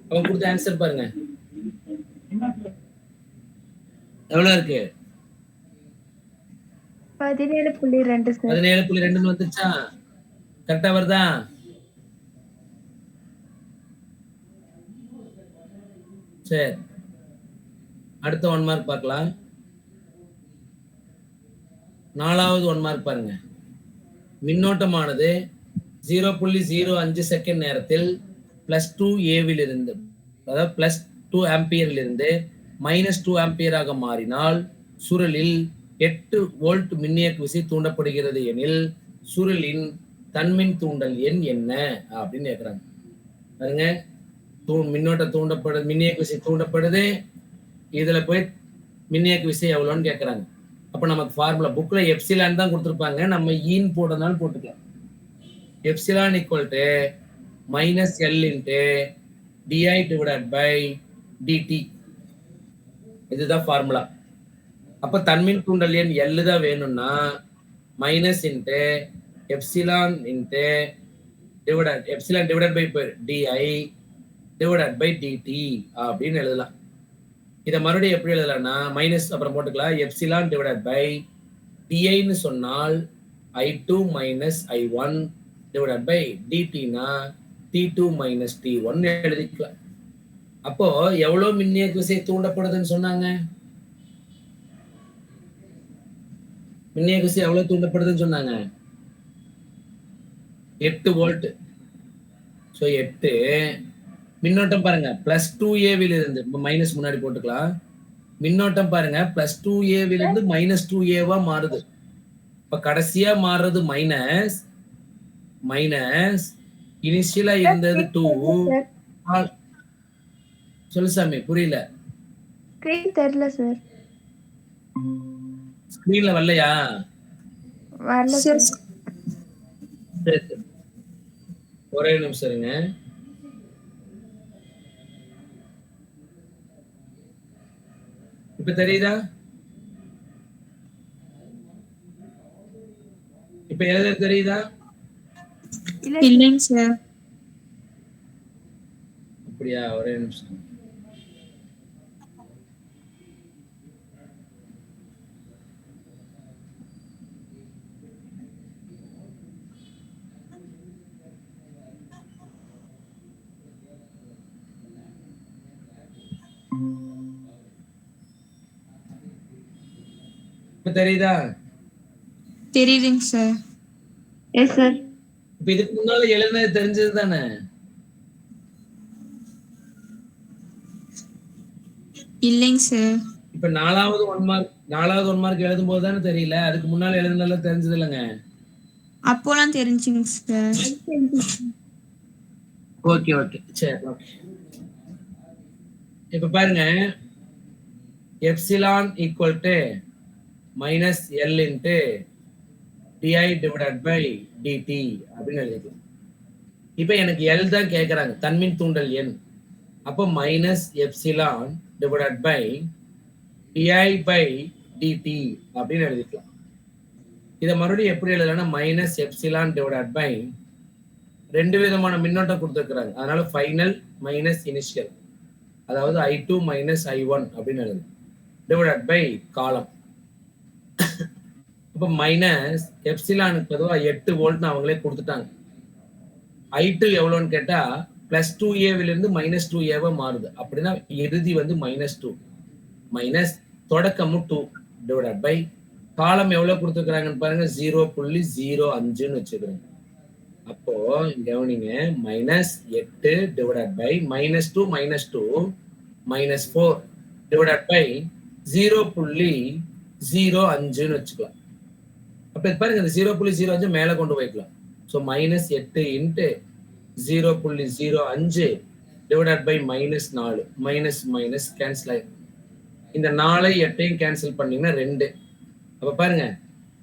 அவங்க கொடுத்த ஆன்சர் பாருங்க எவ்வளவு இருக்கு? 17.2 சார். 17.2 வந்துச்சா? கரெக்டா வருதா? சரி, அடுத்த 1 மார்க் பார்க்கலாம். 4வது 1 மார்க் பாருங்க. மின்னோட்டமானது 0.05 செகண்ட் நேரத்தில் +2A அதாவது +2 ஆம்பியரிலிருந்து -2 ஆம்பியராக மாறினால் சுருளில் 8 வோல்ட் மின்னியக்கு விசை தூண்டப்படுகிறது எனில் சுருளின் தன்மின் தூண்டல் எண் என்ன அப்படின்னு கேட்கிறாங்க. பாருங்க, மின்னோட்ட தூண்டப்படுது, மின்னியக்கு விசை தூண்டப்படுது. இதுல போய் மின்னியக்கு விசை எவ்வளோன்னு கேட்கறாங்க. அப்ப நமக்கு ஃபார்முலா புக்ல எப்சிலான் தான் கொடுத்துருப்பாங்க. நம்ம ஈன் போட்டதுனால போட்டுக்கலாம். Epsilon equal to -L into di/dt. இதுதான் ஃபார்முலா. அப்ப தன்மின் தூண்டல் எண் L தான் வேணும்னா minus into epsilon into epsilon divided by di/dt அப்படின்னு எழுதலாம். இதை மறுபடியும் எப்படி எழுதலாம்னா மைனஸ் அப்புறம் போட்டுக்கலாம். எப்சிலான் டிவைடட் பை டிஐன்னு சொன்னால் I2 minus I1 divided by டிடினா T2 மைனஸ் T1 எழுதிக்கலாம். அப்போ எவ்வளவு மின்னியக்கு விசை தூண்டப்படுதுன்னு சொன்னாங்க? மின்னியக்கு விசை எவ்வளவு தூண்டப்படுதுன்னு சொன்னாங்க? 8 வோல்ட். ஸோ 8. மின்னோட்டம் பாருங்க +2A இருந்து மைனஸ் முன்னாடி போட்டுக்கலாம். மின்னோட்டம் பாருங்க +2A இருந்து -2A மாறுது. இப்ப கடைசியா மாறுறது மைனஸ். இனிஷியலா இருந்தது 2. சொல்லு சாமி, புரியல. ஸ்கிரீன் தெரியல சார். ஸ்கிரீன்ல வரலையா? வரல சார். ஒரே நிமிஷம் இருங்க. இப்ப தெரியுதா? இப்ப எழுத தெரியுதா? இல்லைங்க சார். அப்படியா? ஒரே நிமிஷம். இப்ப தெரியுதா? தெரியுதுங்க சார். Yes sir. இப்ப இதுக்கு முன்னால எழுதுனது தெரிஞ்சது தானே? இல்லைங்க சார். இப்ப நாலாவது ஒன் மார்க் எழுதும் போது தானே தெரியல, அதுக்கு முன்னால எழுதுனால தெரிஞ்சது இல்லைங்க. அப்போலாம் தெரிஞ்சுங்க சார். ஓகே ஓகே சரி ஓகே. இப்ப பாருங்க, epsilon equal to minus L into di divided by dt அப்படின்னு எழுதிக்கலாம். இப்ப எனக்கு எல் தான் கேட்கறாங்க, தன்மின் தூண்டல் எண். அப்போ minus epsilon divided by di by dt அப்படின்னு எழுதிக்கலாம். இதை மறுபடியும் எப்படி எழுதலாம்னா மைனஸ் எப்சிலான் டிவைடட் பை, ரெண்டு விதமான மின்னோட்டம் கொடுத்துருக்குறாங்க, அதனால ஃபைனல் மைனஸ் இனிஷியல், அதாவது I2 மைனஸ் I1 அப்படின்னு எழுது, டிவைடட் பை காலம். அப்போ மைனஸ் எப்சிலானுக்கு பொதுவாக 8 வோல்ட்னு அவங்களே கொடுத்துட்டாங்க. I2 எவ்வளோன்னு கேட்டா பிளஸ் 2A மைனஸ் 2A மாறுது, அப்படின்னா இறுதி வந்து -2 மைனஸ் தொடக்கமும் 2 டிவைடட் பை காலம் எவ்வளவு கொடுத்துருக்காங்கன்னு பாருங்க 0.05ன்னு வச்சுக்கிறேன். அப்போ கவனிங்க, -8 டிவைடட் பை -2 -2 -4 டிவைடட் பை 0.05ன்னு வச்சுக்கலாம். அப்ப பாருங்க இந்த 0.05 மேல கொண்டு போய்க்கலாம். So -8 into 0.05 divided by -4, minus minus cancel ஆயிடும். இந்த 4 8 கேன்சல் பண்ணீங்கன்னா 2. அப்ப பாருங்க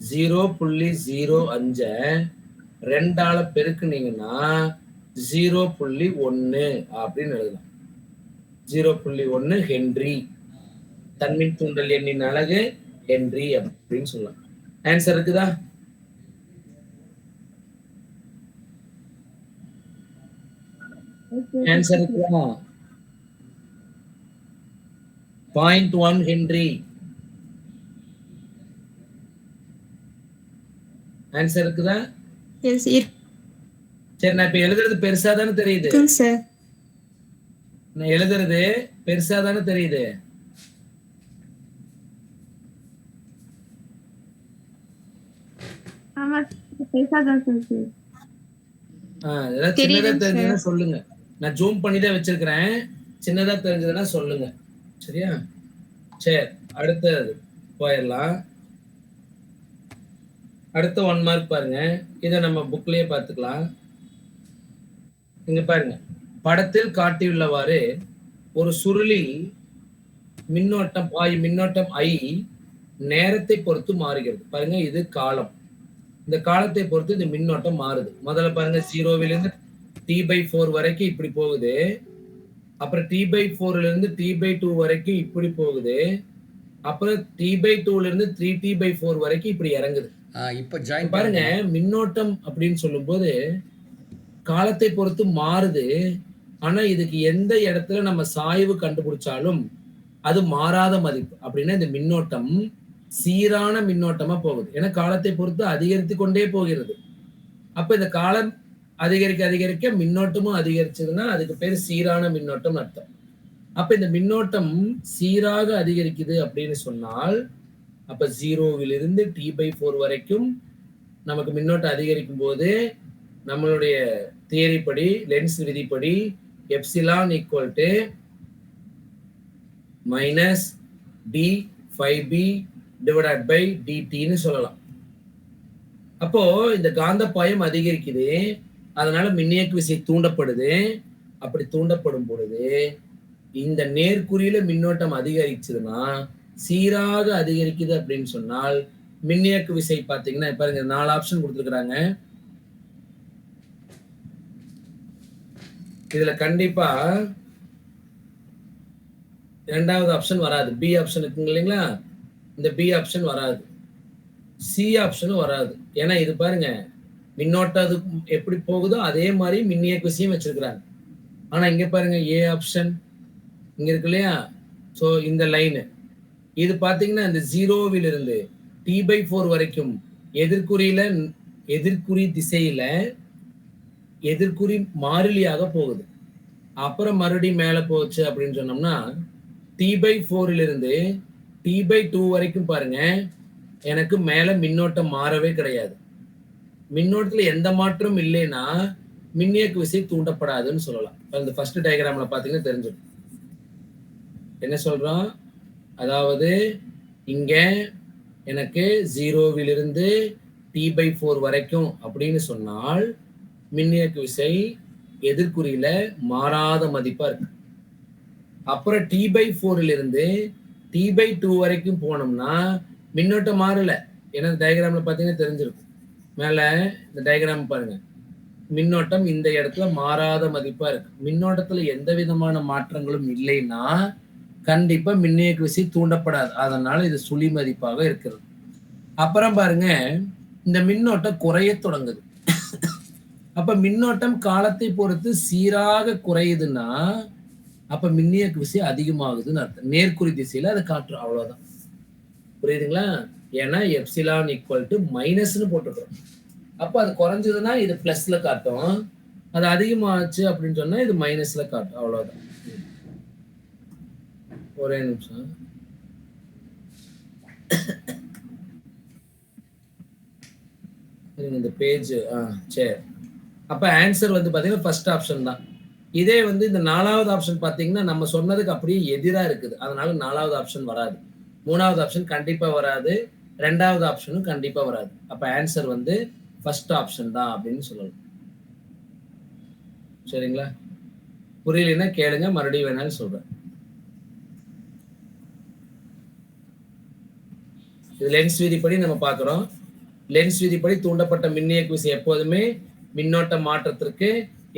0.05 2ஆல பெருக்குனீங்கன்னா 0.1 அப்படின்னு எழுதலாம். 0.1 ஹென்றி, தன்மின் தூண்டல் எண்ணின் அலகு ஹென்றி அப்படின்னு சொல்லலாம். ஆன்சர் இருக்குதா? ஆன்சர் இருக்குதா? 0.1 ஹென்றி. ஆன்சர் இருக்குதா? எஸ் சரி, நான் இப்ப எழுதுறது பெருசா தானே தெரியுது? இருக்குங்க சார். நான் எழுதுறது பெருசா தானே தெரியுது? ஆமா, பேசாதான் சார். ஏதாவது சின்னதா தெரிஞ்சதுன்னா சொல்லுங்க. நான் ஜூம் பண்ணி தான் வச்சிருக்கிறேன், சின்னதா தெரிஞ்சதுன்னா சொல்லுங்க. சரியா? சரி, அடுத்தது போயிடலாம். அடுத்த 1 மார்க் பாருங்க, இதை நம்ம புக்லயே பார்த்துக்கலாம். இங்க பாருங்க, படத்தில் காட்டியுள்ளவாறு ஒரு சுருளி மின்னோட்டம் மின்னோட்டம் I நேரத்தை பொறுத்து மாறுகிறது. பாருங்க, இது காலம். இந்த காலத்தை பொறுத்து இந்த மின்னோட்டம் மாறுது. முதல்ல பாருங்க 0விலிருந்து T/4 வரைக்கும் இப்படி போகுது, அப்புறம் T/4ல இருந்து T/2 வரைக்கும் இப்படி போகுது, அப்புறம் T/2ல இருந்து 3T/4 வரைக்கும் இப்படி இறங்குது. இப்ப ஜாயின் பாருங்க, மின்னோட்டம் அப்படின்னு சொல்லும் போது காலத்தை பொறுத்து மாறுது. ஆனா இதுக்கு எந்த இடத்துல நம்ம சாய்வு கண்டுபிடிச்சாலும் அது மாறாத மதிப்பு. அப்படின்னா இந்த மின்னோட்டம் சீரான மின்னோட்டமா போகுது. ஏன்னா காலத்தை பொறுத்து அதிகரித்து கொண்டே போகிறது. அப்ப இந்த காலம் அதிகரிக்க அதிகரிக்க மின்னோட்டமும் அதிகரிச்சதுன்னா அதுக்கு பேர் சீரான மின்னோட்டம் அர்த்தம். அப்ப இந்த மின்னோட்டம் சீராக அதிகரிக்குது அப்படின்னு சொன்னால், அப்ப 0விலிருந்து T/4 வரைக்கும் நமக்கு மின்னோட்டம் அதிகரிக்கும் போது நம்மளுடைய தியரி படி, லென்ஸ் விதிப்படி epsilon equal to minus d5b divided by டிடின்னு சொல்லலாம். அப்போ இந்த காந்தப்பாயம் அதிகரிக்குது, அதனால மின்னியக்கு விசை தூண்டப்படுது. அப்படி தூண்டப்படும் பொழுது இந்த நேர்குறியில மின்னோட்டம் அதிகரிச்சதுன்னா, சீராக அதிகரிக்குது அப்படின்னு சொன்னால் மின்னியக்கு விசை பார்த்தீங்கன்னா பாருங்க 4 ஆப்ஷன் கொடுத்துருக்குறாங்க. இதுல கண்டிப்பா 2வது ஆப்ஷன் வராது. பி ஆப்ஷன் இருக்குங்க இல்லைங்களா, இந்த பி ஆப்ஷன் வராது, சி ஆப்ஷனும் வராது. ஏன்னா இது பாருங்க, மின்னோட்டம் அது எப்படி போகுதோ அதே மாதிரி மின்னியக்கு விசையும் வச்சிருக்கிறாங்க. ஆனா இங்க பாருங்க ஏ ஆப்ஷன் இங்க இருக்கு இல்லையா. ஸோ இந்த லைனு இது பாத்தீங்கன்னா இந்த 0விலிருந்து T/4 வரைக்கும் எதிர்குறி திசையில எதிர்குறி மாறிலியாக போகுது. அப்புறம் மறுபடியும் மேல போச்சு அப்படின்னு சொன்னோம்னா T/4லிருந்து T/2 வரைக்கும் பாருங்க, எனக்கு மேல மின்னோட்டம் மாறவே கிடையாது. மின்னோட்டத்துல எந்த மாற்றம் இல்லைன்னா மின்னியக்கு விசை தூண்டப்படாதுன்னு சொல்லலாம். இந்த ஃபர்ஸ்ட் டயக்ராம்ல பாத்தீங்கன்னா தெரிஞ்சிடும் என்ன சொல்றோம். அதாவது இங்க எனக்கு 0விலிருந்து T/4 வரைக்கும் அப்படின்னு சொன்னால் மின்னியக்கு விசை எதிர்குறியில மாறாத மதிப்பா இருக்கு. அப்புறம் T/4லிருந்து T/2 வரைக்கும் போனோம்னா மின்னோட்டம் மாறல. ஏன்னா டயக்ராம்ல பாத்தீங்கன்னா தெரிஞ்சிருக்கும். மேல இந்த டயக்ராம் பாருங்க, மின்னோட்டம் இந்த இடத்துல மாறாத மதிப்பா இருக்கு. மின்னோட்டத்துல எந்த விதமான மாற்றங்களும் இல்லைன்னா கண்டிப்பா மின்னியக்கு விசை தூண்டப்படாது. அதனால இது சுழி மதிப்பாக இருக்கிறது. அப்புறம் பாருங்க, இந்த மின்னோட்டம் குறைய தொடங்குது. அப்ப மின்னோட்டம் காலத்தை பொறுத்து சீராக குறையுதுன்னா அப்ப மின்னியக்கு விசை அதிகமாகுதுன்னு அர்த்தம். நேர்குறி திசையில அதை காட்டுறோம், அவ்வளவுதான். புரியுதுங்களா? ஏன்னா எப்சிலான் ஈக்குவல் டு மைனஸ்ன்னு போட்டுக்கிறோம். அப்ப அது குறைஞ்சதுன்னா இது பிளஸ்ல காட்டும், அது அதிகமாச்சு அப்படின்னு சொன்னா இது மைனஸ்ல காட்டும், அவ்வளவுதான். ஒரே நிமிஷம். இந்த பேஜ் சரி. அப்ப ஆன்சர் வந்து பாத்தீங்கன்னா ஃபர்ஸ்ட் ஆப்ஷன் தான். இதே வந்து இந்த 4வது ஆப்ஷன் பாத்தீங்கன்னா நம்ம சொன்னதுக்கு அப்படியே எதிரா இருக்குது. அதனால 4வது ஆப்ஷன் வராது. 3வது ஆப்ஷன் கண்டிப்பா வராது. 2வது ஆப்ஷனும் கண்டிப்பா வராது. அப்ப ஆன்சர் வந்து ஃபர்ஸ்ட் ஆப்ஷன் தான் அப்படின்னு சொல்லலாம். சரிங்களா? புரியலன்னா கேளுங்க, மறுபடியும் வேணாலும் சொல்றேன். இது லென்ஸ் விதிப்படி நம்ம பார்க்கிறோம். லென்ஸ் விதிப்படி தூண்டப்பட்ட மின்னியக்கு விசை எப்போதுமே மின்னோட்ட மாற்றத்திற்கு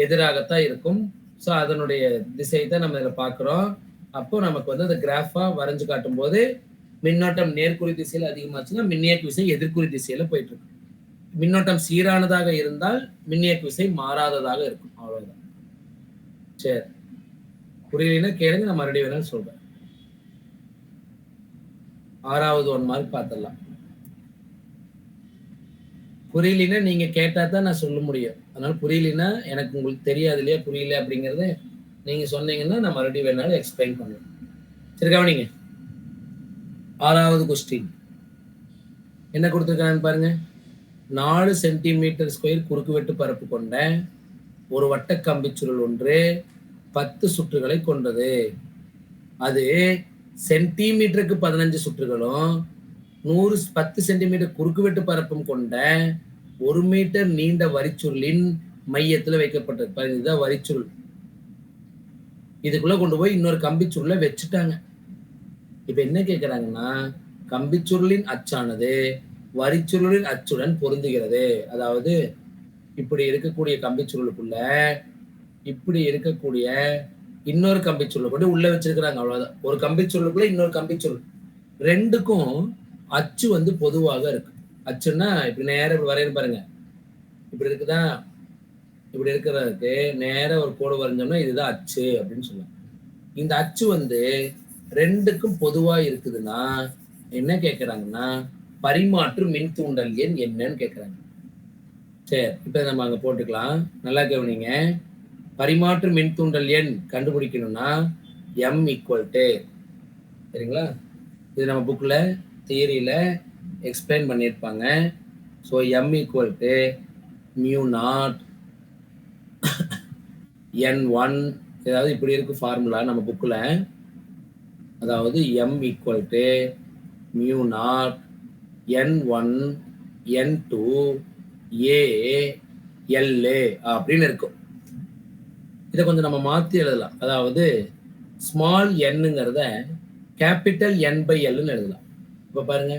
எதிராகத்தான் இருக்கும். ஸோ அதனுடைய திசையை தான் நம்ம இதில் பார்க்குறோம். அப்போ நமக்கு வந்து அந்த கிராஃபா வரைஞ்சு காட்டும் போது மின்னோட்டம் நேர்குறி திசையில் அதிகமாச்சுன்னா மின்னியக்கு விசை எதிர்குறி திசையில போயிட்டு இருக்கு. மின்னோட்டம் சீரானதாக இருந்தால் மின்னியக்கு விசை மாறாததாக இருக்கும், அவ்வளவுதான். சரி, புரியலன்னா கேளுங்க, நான் மறுபடியும் வேணாலும் சொல்றேன். 6வது 1 மார்க் பார்த்துடலாம். புரியலன்னா நீங்க கேட்டா தான் நான் சொல்ல முடியும். அதனால புரியலன்னா எனக்கு உங்களுக்கு தெரியாது இல்லையா, புரியல அப்படிங்கறத நீங்க சொன்னீங்கன்னா நான் மறுபடியும் வேணாலும் எக்ஸ்பிளைன் பண்ணுவேன். சரி, கவனிங்க. 6வது கொஸ்டின் என்ன கொடுத்துருக்காங்கன்னு பாருங்க. 4 சென்டிமீட்டர் ஸ்கொயர் குறுக்குவெட்டு பரப்பு கொண்ட ஒரு வட்ட கம்பிச்சுருள் ஒன்று 10 சுற்றுகளை கொண்டது. அது சென்டிமீட்டருக்கு 15 சுற்றுகளும் 10 சென்டிமீட்டர் குறுக்குவெட்டு பரப்பும் கொண்ட 1 மீட்டர் நீண்ட வரிச்சுருளின் மையத்துல வைக்கப்பட்டது. இதுதான் வரிச்சுருள். இதுக்குள்ள கொண்டு போய் இன்னொரு கம்பிச்சுருளை வச்சுட்டாங்க. இப்ப என்ன கேட்கிறாங்கன்னா, கம்பிச்சுருளின் அச்சானது வரிச்சுருளின் அச்சுடன் பொருந்துகிறது. அதாவது இப்படி இருக்கக்கூடிய கம்பிச்சுருளுக்குள்ள இப்படி இருக்கக்கூடிய இன்னொரு கம்பிச்சுருளை கொண்டு உள்ள வச்சிருக்கிறாங்க, அவ்வளவுதான். ஒரு கம்பிச்சுருளுக்குள்ள இன்னொரு கம்பிச்சுருள், ரெண்டுக்கும் அச்சு வந்து பொதுவாக இருக்கு. அச்சுன்னா இப்படி நேரம் இப்படி வரையணும் பாருங்க, இப்படி இருக்குதா, இப்படி இருக்கிறதுக்கு நேரம் ஒரு கோடு வரைஞ்சோம்னா இதுதான் அச்சு அப்படின்னு சொல்லலாம். இந்த அச்சு வந்து ரெண்டுக்கும் பொதுவா இருக்குதுன்னா என்ன கேட்கறாங்கன்னா, பரிமாற்று மின் தூண்டல் எண் என்னன்னு கேட்கறாங்க. சரி, இப்ப நம்ம அங்க போட்டுக்கலாம். நல்லா கவனிங்க. பரிமாற்று மின் தூண்டல் எண் கண்டுபிடிக்கணும்னா M = சரிங்களா? இது நம்ம புக்ல தியரியில எக்ஸ்பிளைன் பண்ணியிருப்பாங்க. ஸோ M = μ0 N1, ஏதாவது இப்படி இருக்கு ஃபார்முலா நம்ம புக்ல. அதாவது M = μ0 N1 N2 A LA அப்படின்னு இருக்கும். இதை கொஞ்சம் நம்ம மாத்தி எழுதலாம். அதாவது ஸ்மால் nங்கிறத கேபிட்டல் N/Lன்னு எழுதலாம். இப்ப பாருங்க,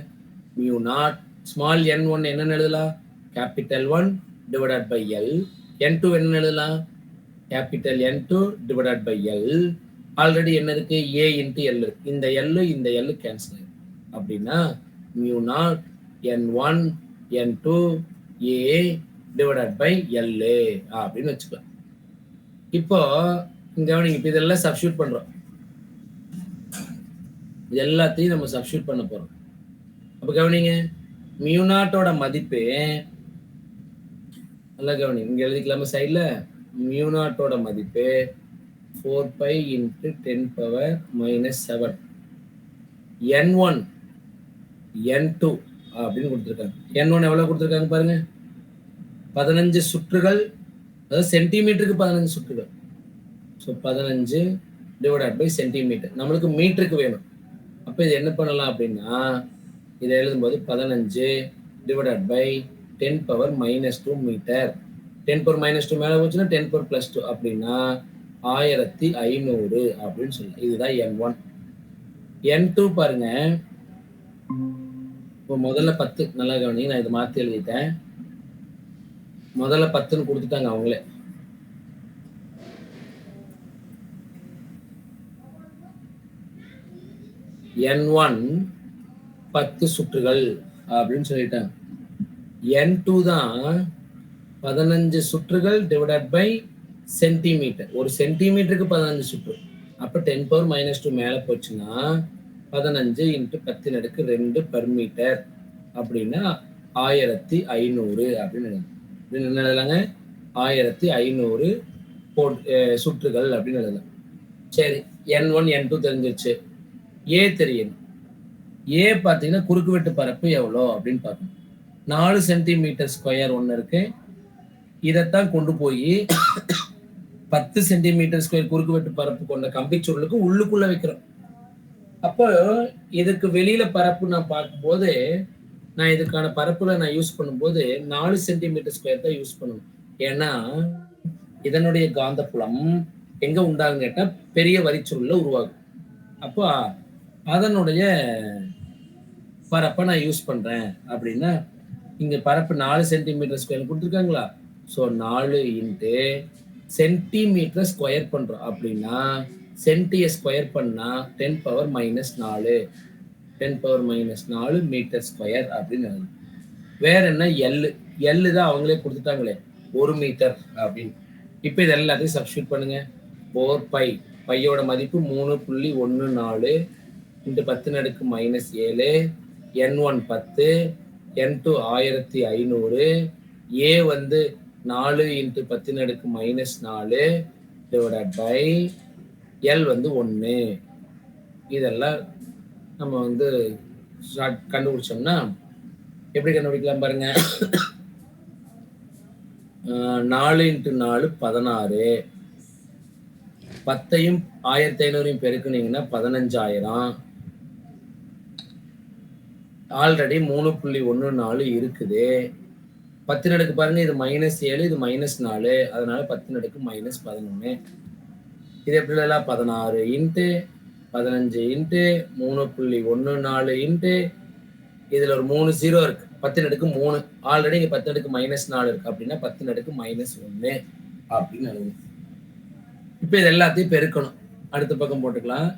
μ0 ஸ்மால் n1 என்னன்னு எழுதலாம், capital 1 divided by L. n2 என்னன்னு எழுதலாம், capital N2 divided by L. Already என்ன இருக்கு, A × L. இந்த L இந்த L கேன்சல் ஆகும். அப்படின்னா μ0 N1 N2 A divided by L அப்படின்னு வச்சுக்கலாம். இப்போ இங்க கவனிங்க, இதெல்லாம் சப்ஸ்டியூட் பண்றோம். இது எல்லாத்தையும் நம்ம சப்ஸ்டியூட் பண்ண போறோம். அப்ப கவனிங்க, μ0ஓட மதிப்பு நல்லா கவனிங்க, இங்க எழுதிக்கலாமா சைட்ல. μ0ஓட மதிப்பு 4π × 10⁻⁻7 N1 N2 அப்படின்னு கொடுத்துருக்காங்க. N1 எவ்வளவு கொடுத்துருக்காங்க பாருங்க, 15 சுற்றுகள், அதாவது சென்டிமீட்டருக்கு 15 சுற்றுகள். So 15 divided by centimetre. நம்மளுக்கு மீட்டருக்கு வேணும். அப்ப அப்ப இது என்ன பண்ணலாம் அப்படின்னா இதை எழுதும்போது 15 டிவைடட் பை 10⁻⁻2 மீட்டர். 10⁻⁻2 மேல போச்சுன்னா 10⁻+2 அப்படின்னா 1500 அப்படின்னு சொல்லலாம். இதுதான் N1. N2 பாருங்க. இப்போ முதல்ல 10 நல்லா கவனிங்க, நான் இதை மாத்தி எழுதிட்டேன். முதல்ல 10ன்னு கொடுத்துட்டாங்க அவங்களே. N1 10 சுற்றுகள் அப்படின்னு சொல்லிட்டாங்க. N2 தான் 15 சுற்றுகள் டிவைடட் பை சென்டிமீட்டர். ஒரு சென்டிமீட்டருக்கு 15 சுற்று. அப்ப 10⁻⁻2 மேல போச்சுன்னா 15 × 10⁻2 பெர் மீட்டர் அப்படின்னா 1500 அப்படின்னு என்ன எழுதலாங்க? 1500 சுற்றுகள் அப்படின்னு எழுதலாம். சரி, N1 N2 தெரிஞ்சிருச்சு. ஏ தெரியணும். ஏ பார்த்தீங்கன்னா குறுக்கு வெட்டு பரப்பு எவ்வளோ அப்படின்னு பார்க்கணும். 4 சென்டிமீட்டர்² ஒன்று இருக்கு. இதைத்தான் கொண்டு போய் 10 சென்டிமீட்டர்² குறுக்கு வெட்டு பரப்பு கொண்ட கம்பிச்சுருளுக்கு உள்ளுக்குள்ள வைக்கிறோம். அப்போ இதுக்கு வெளியில பரப்பு நான் பார்க்கும்போது, நான் இதுக்கான பரப்புல நான் யூஸ் பண்ணும்போது 4 சென்டிமீட்டர்² தான் யூஸ் பண்ணணும். ஏன்னா இதனுடைய காந்தப்புலம் எங்க உண்டாகும் கேட்டா பெரிய வரிச்சுருள்ல உருவாகும். அப்போ அதனுடைய பரப்பை நான் யூஸ் பண்றேன் அப்படின்னா இங்க பரப்பு 4 சென்டிமீட்டர்² கொடுத்துருக்காங்களா? ஸோ 4 × சென்டிமீட்டர்² பண்றோம் அப்படின்னா சென்டியை ஸ்கொயர் பண்ணா 10⁻⁻4 10⁻⁻4 மீட்டர்² அப்படின்னு. வேற என்ன? எல் தான் அவங்களே கொடுத்துட்டாங்களே 1 மீட்டர் அப்படின்னு. இப்போ இது எல்லாத்தையும் சப்ஸ்டியூட் பண்ணுங்க. 4π பையோட மதிப்பு 3.14 × 10⁻⁻7. N1 10, N2 1500, A வந்து 4 × 10⁻⁻4 டிவைடட் பை L வந்து 1. இதெல்லாம் நம்ம வந்து கண்டுபிடிச்சோம்னா எப்படி கண்டுபிடிக்கலாம் பாருங்க. 4 × 4 16. 10ஐயும் 1500ஐயும் பெருக்குனீங்கன்னா 15000. ஆல்ரெடி 3.14 இருக்குது. 10 பாருங்க, இது -7, இது -4, அதனால 10⁻⁻11. இது எப்படி எல்லாம் 16 × 15 × 3.14 × இதுல ஒரு 3 0 இருக்கு. 10⁻3 ஆல்ரெடி இங்க 10⁻⁻4 இருக்கு அப்படின்னா 10⁻⁻1 அப்படின்னு எழுதணும். இப்ப இது எல்லாத்தையும் பெருக்கணும். அடுத்த பக்கம் போட்டுக்கலாம்.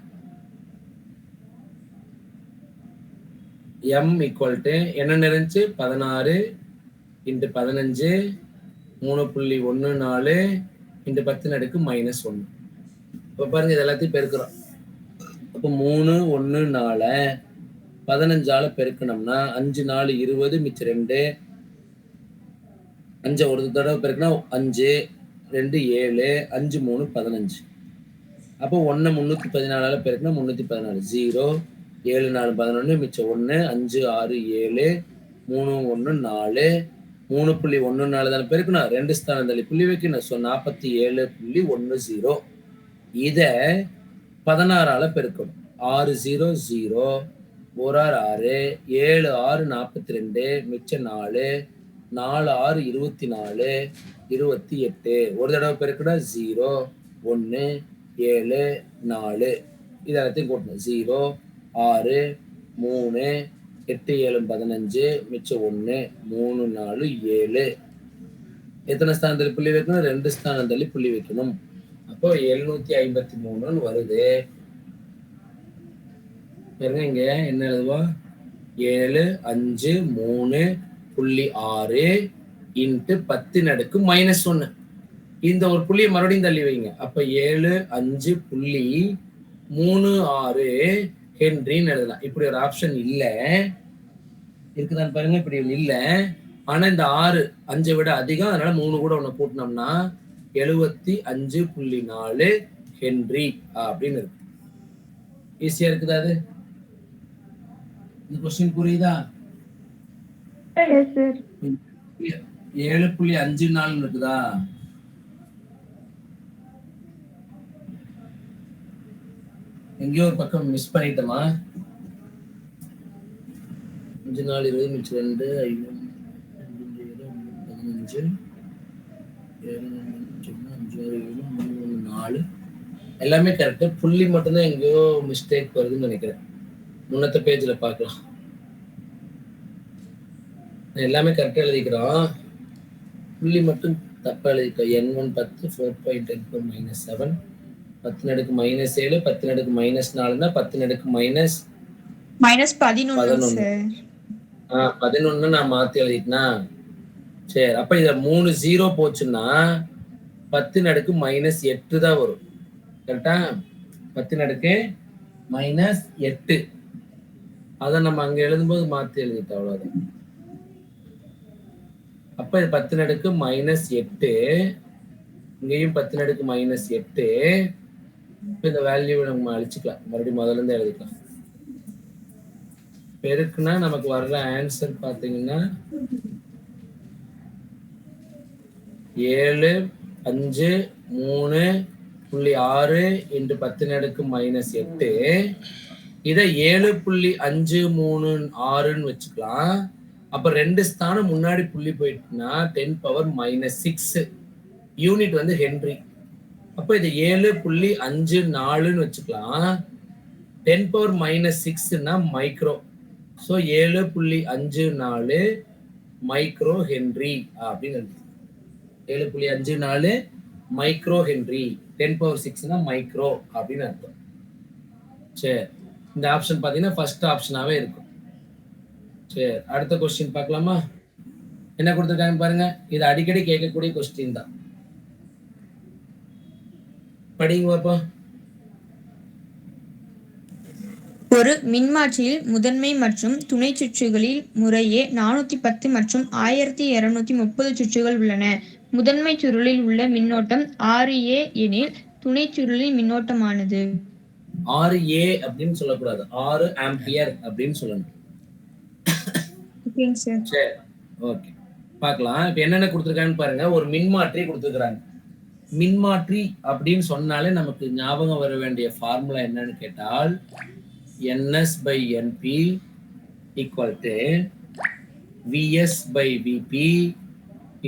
M = என்ன இருந்துச்சு? 16 × 15 3.14 × 10⁻⁻1. இப்ப பாருங்க, இது எல்லாத்தையும் பெருக்கிறோம். அப்போ 3 1 4 15ஆல பெருக்கணும்னா 5 4 20 மிச்சம் 2. 5 ஒரு தடவை பெருக்கினா 5 2 7 5 3 15. அப்போ 1 314ஆல பெருக்கினா 314. 0 7 4 11 மிச்சம் 1 5 6 7 3 1 4 3.14 தானே பெருக்கணும். 2 ஸ்தானம் தள்ளி புள்ளி வைக்கணும். ஸோ 47.10. இதை 16ஆல பெருக்கணும். 6 0 0 1 6 7 6 42 மிச்சம் 4 4 6 24 28. ஒரு தடவை பெருக்கினா 0 1 7 4. இது எல்லாத்தையும் கூட்டணும். 0 6 3 8 7 15 மிச்சம் 1 3 4 7. எத்தனை ஸ்தானம் தள்ளி புள்ளி வைக்கணும்? 2 ஸ்தானம் தள்ளி புள்ளி வைக்கணும். அப்போ 753 வருது. பாருங்க, இங்க என்ன எழுதுவோம்? 7 5 3.6 × 10⁻⁻1. இந்த ஒரு புள்ளியை மறுபடியும் தள்ளி வைங்க. அப்ப 7 5.36 ஹென்ரின்னு எழுதலாம். இப்படி ஒரு ஆப்ஷன் இல்ல இருக்குதான் பாருங்க. இப்படி இல்ல. ஆனா இந்த 6 5 விட அதிகம், அதனால 3 கூட ஒண்ணு கூட்டினோம்னா 75.4 ஹென்றி அப்படின்னு இருக்கு. ஈஸியா இருக்குதா? அது இந்த கொஸ்டின் புரியுதா? 7.54 இருக்குதா? எங்கேயோ ஒரு பக்கம் மிஸ் பண்ணிட்டோமா? 5 4 20 மிச்சம் 2 5 15 4 எல்லாமே கரெக்ட். புள்ளி மட்டும்தான் எங்கேயோ மிஸ்டேக் வருதுன்னு நினைக்கிறேன். முன்னத்த பேஜ்ல பார்க்கலாம். எல்லாமே கரெக்டா எழுதிக்கிறோம், புள்ளி மட்டும் தப்பா எழுதிட்டோம். n1 10 4.10 -7 10 அடுக்கு -7 10 அடுக்கு -4 10 அடுக்கு -11 11 நான் மாத்தி எழுதிட்டேனா? சரி, அப்ப இத 3 0 போச்சுன்னா 10 அடுக்கு -8 தான் வரும். கரெக்டா? 10 அடுக்கு -8 அதை நம்ம அங்க எழுதும்போது மாத்தி எழுதிட்டோம், அவ்வளவுதான். அப்ப இது 10 அடுக்கு -8, இங்கேயும் 10 அடுக்கு -8. இந்த வேல்யூ நம்ம அழிச்சுக்கலாம், மறுபடியும் முதல்ல இருந்து எழுதிக்கலாம். பெருக்குனா நமக்கு வர்ற ஆன்சர் பாத்தீங்கன்னா 7 5 3.6 × 10 அடுக்கு -8. இதை 7.536ன்னு வச்சுக்கலாம். அப்ப 2 ஸ்தானம் முன்னாடி புள்ளி போயிட்டுனா 10⁻⁻6 யூனிட் வந்து ஹென்றி. அப்ப இது 7.54ன்னு வச்சுக்கலாம். 10⁻⁻6ன்னா மைக்ரோ. ஸோ 7.54 மைக்ரோ ஹென்றி அப்படின்னு எழுது. 7.54 மைக்ரோ ஹென்றி. 10⁻6ன்னா மைக்ரோ அப்படின்னு அர்த்தம். சரி, இந்த ஆப்ஷன் பாத்தீங்கன்னா ஃபர்ஸ்ட் ஆப்ஷனாவே இருக்கும். சரி, அடுத்த கொஸ்டின் பார்க்கலாமா? என்ன கொடுத்துருக்காங்க பாருங்க. இது அடிக்கடி கேட்கக்கூடிய கொஸ்டின் தான், படிங்க பாப்போம். ஒரு மின்மாற்றியில் முதன்மை மற்றும் துணை சுற்றுகளில் முறையே 410 மற்றும் 1230 சுற்றுகள் உள்ளன. முதன்மை சுருளில் உள்ள மின்னோட்டம் 6A எனில் துணை சுருளில் மின்னோட்டமானது 6A அப்படின்னு சொல்லக்கூடாது, 6 ஆம்பியர் அப்படின்னு சொல்லணும். சரி, ஓகே, பார்க்கலாம். இப்ப என்னென்ன கொடுத்துருக்காங்கன்னு பாருங்க. ஒரு மின்மாற்றி கொடுத்துருக்காங்க. மின்மாற்றி அப்படின்னு சொன்னாலே நமக்கு ஞாபகம் வர வேண்டிய ஃபார்முலா என்னன்னு கேட்டால் NS/NP = VS/VP =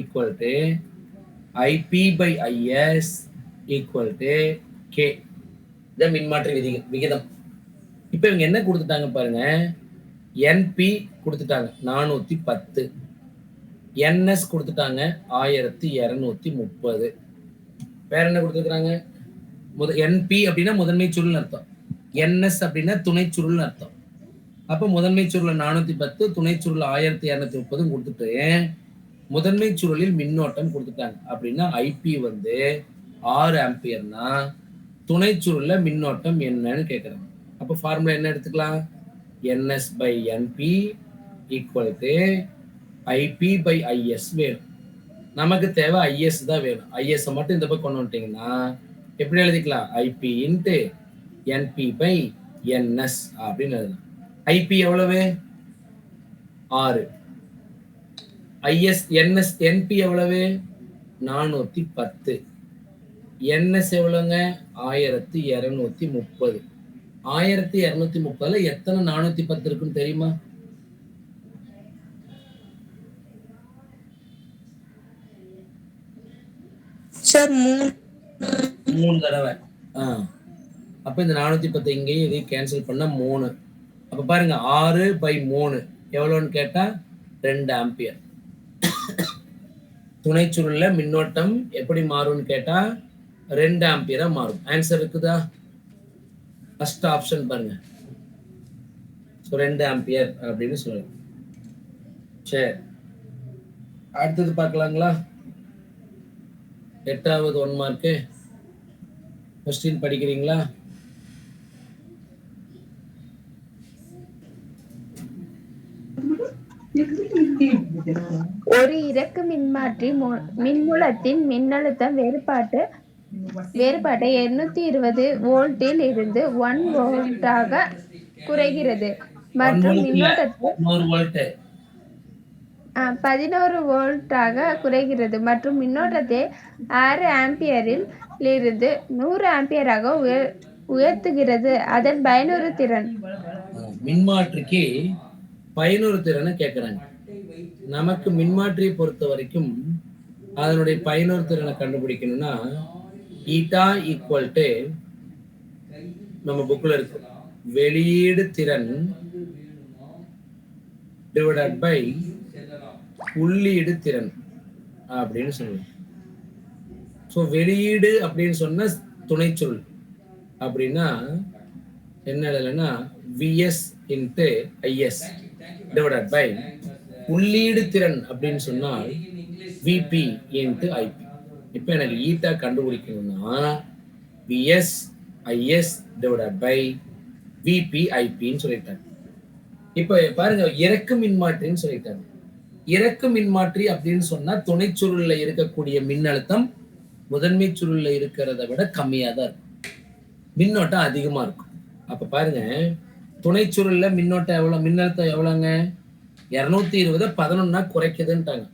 IP/IS = K. இதான் மின்மாற்றி விகிதம். இப்ப இவங்க என்ன கொடுத்துட்டாங்க பாருங்க. NP கொடுத்துட்டாங்க 410, NS கொடுத்துட்டாங்க 1230. வேற என்ன கொடுத்துருக்காங்க? NP அப்படின்னா முதன்மை சுருள்னு அர்த்தம், NS அப்படின்னா துணை சுருள்னு அர்த்தம். அப்ப முதன்மை சுருள் 410, துணை சுருள் 1230 கொடுத்துட்டு முதன்மை சுருளில் மின்னோட்டம் கொடுத்துட்டாங்க. அப்படின்னா IP வந்து 6 ஆம்பியர்னா துணை சுருள்ல மின்னோட்டம் என்னன்னு கேட்கறாங்க. அப்ப ஃபார்முலா என்ன எடுத்துக்கலாம்? NS/NP = IP/IS வேணும். நமக்கு தேவை IS தான் வேணும். IS மட்டும் இந்த பக்கம் கொண்டு வந்துட்டீங்கன்னா எப்படி எழுதிக்கலாம்? IP × NP/NS அப்படின்னு எழுதலாம். IP எவ்வளவு? 6. NS NP எவ்வளவு? 410. NS எவ்வளவுங்க? 1230. 1230ல எத்தனை 410 இருக்குன்னு தெரியுமா? சார் 3 தடவை. அப்ப இந்த 410 இங்கேயும் இதையும் கேன்சல் பண்ணா 3. அப்ப பாருங்க 6/3 எவ்வளவுன்னு கேட்டா 2 ஆம்பியர். துணை சுருள்ல மின்னோட்டம் எப்படி மாறும்னு கேட்டா 2 ஆம்பியரா மாறும். ஆன்சர் இருக்குதா? ஃபர்ஸ்ட் ஆப்ஷன் பாருங்க. 2 ஆம்பியர் அப்படின்னு சொல்லலாம். சரி, அடுத்தது பார்க்கலாங்களா? 8வது 1 மார்க்கு கொஸ்டின் படிக்கிறீங்களா? ஒரு இறக்கு மின்மாற்றி மின்மூலத்தின் மின்னழுத்தம் வேறுபாட்டை 220 வோல்ட்டில் இருந்து 1 வோல்ட்டாக குறைகிறது மற்றும் மின்னோட்டத்தை 11 வோல்ட்டாக குறைகிறது மற்றும் மின்னோட்டத்தை 6 ஆம்பியரில் இருந்து 100 ஆம்பியராக உயர்த்துகிறது. அதன் பயனுறு திறன் மின்மாற்றிக்கு பயனுறு திறனை கேட்கறாங்க. நமக்கு மின்மாற்றியை பொறுத்த வரைக்கும் அதனுடைய பயனுறு திறனை கண்டுபிடிக்கணும்னா ஈட்டா ஈக்குவல் டு நம்ம புக்ல இருக்கு வெளியீடு திறன் டிவைடட் பை உள்ளீடு திறன் அப்படின்னு சொல்லுவோம். ஸோ வெளியீடு அப்படின்னு சொன்னா துணைச்சொல் அப்படின்னா என்ன எழுதலைன்னா VS into IS divided by உள்ளீடு திறன் அப்படின்னு சொன்னால் விபி இன்ட்டு ஐபி. இப்போ எனக்கு ஈட்டா கண்டுபிடிக்கணும்னா VS IS divided by VP ஐபின்னு சொல்லிட்டாங்க. இப்போ பாருங்க இறக்கு மின்மாற்றின்னு சொல்லிட்டாங்க. இறக்கு மின்மாற்றி அப்படின்னு சொன்னா துணைச்சுருள்ல இருக்கக்கூடிய மின்னழுத்தம் முதன்மை சுருள்ல இருக்கிறத விட கம்மியா தான் இருக்கும், மின்னோட்டம் அதிகமா இருக்கும். அப்ப பாருங்க துணைச்சுருள்ல மின்னோட்டம் எவ்வளவு, மின்னழுத்தம் எவ்வளவுங்க 220 11 குறைக்குதுன்ட்டாங்க.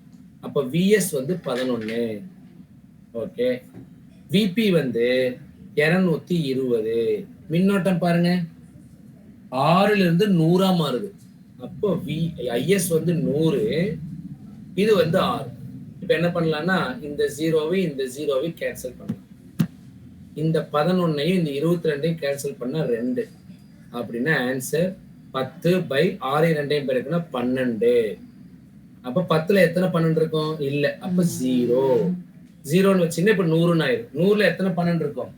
அப்ப விஎஸ் வந்து 11, ஓகே. விபி வந்து 220. மின்னோட்டம் பாருங்க 6ல இருந்து 100 மாறுது. அப்போ ஐஎஸ் வந்து 100, இது வந்து 6. இப்ப என்ன பண்ணலாம்னா இந்த 0வை இந்த 0வை கேன்சல் பண்ணலாம். இந்த 11ஐயும் இந்த 22ஐயும் கேன்சல் பண்ணா 2. அப்படின்னா ஆன்சர் 10/6 2ஐயும் பெருக்குன்னா 12. அப்ப 10ல எத்தனை 12 இருக்கும்? இல்ல. அப்ப 0ன்னு வச்சீங்கன்னா இப்ப 100ன்னு ஆயிரும். 100ல எத்தனை 12 இருக்கும்?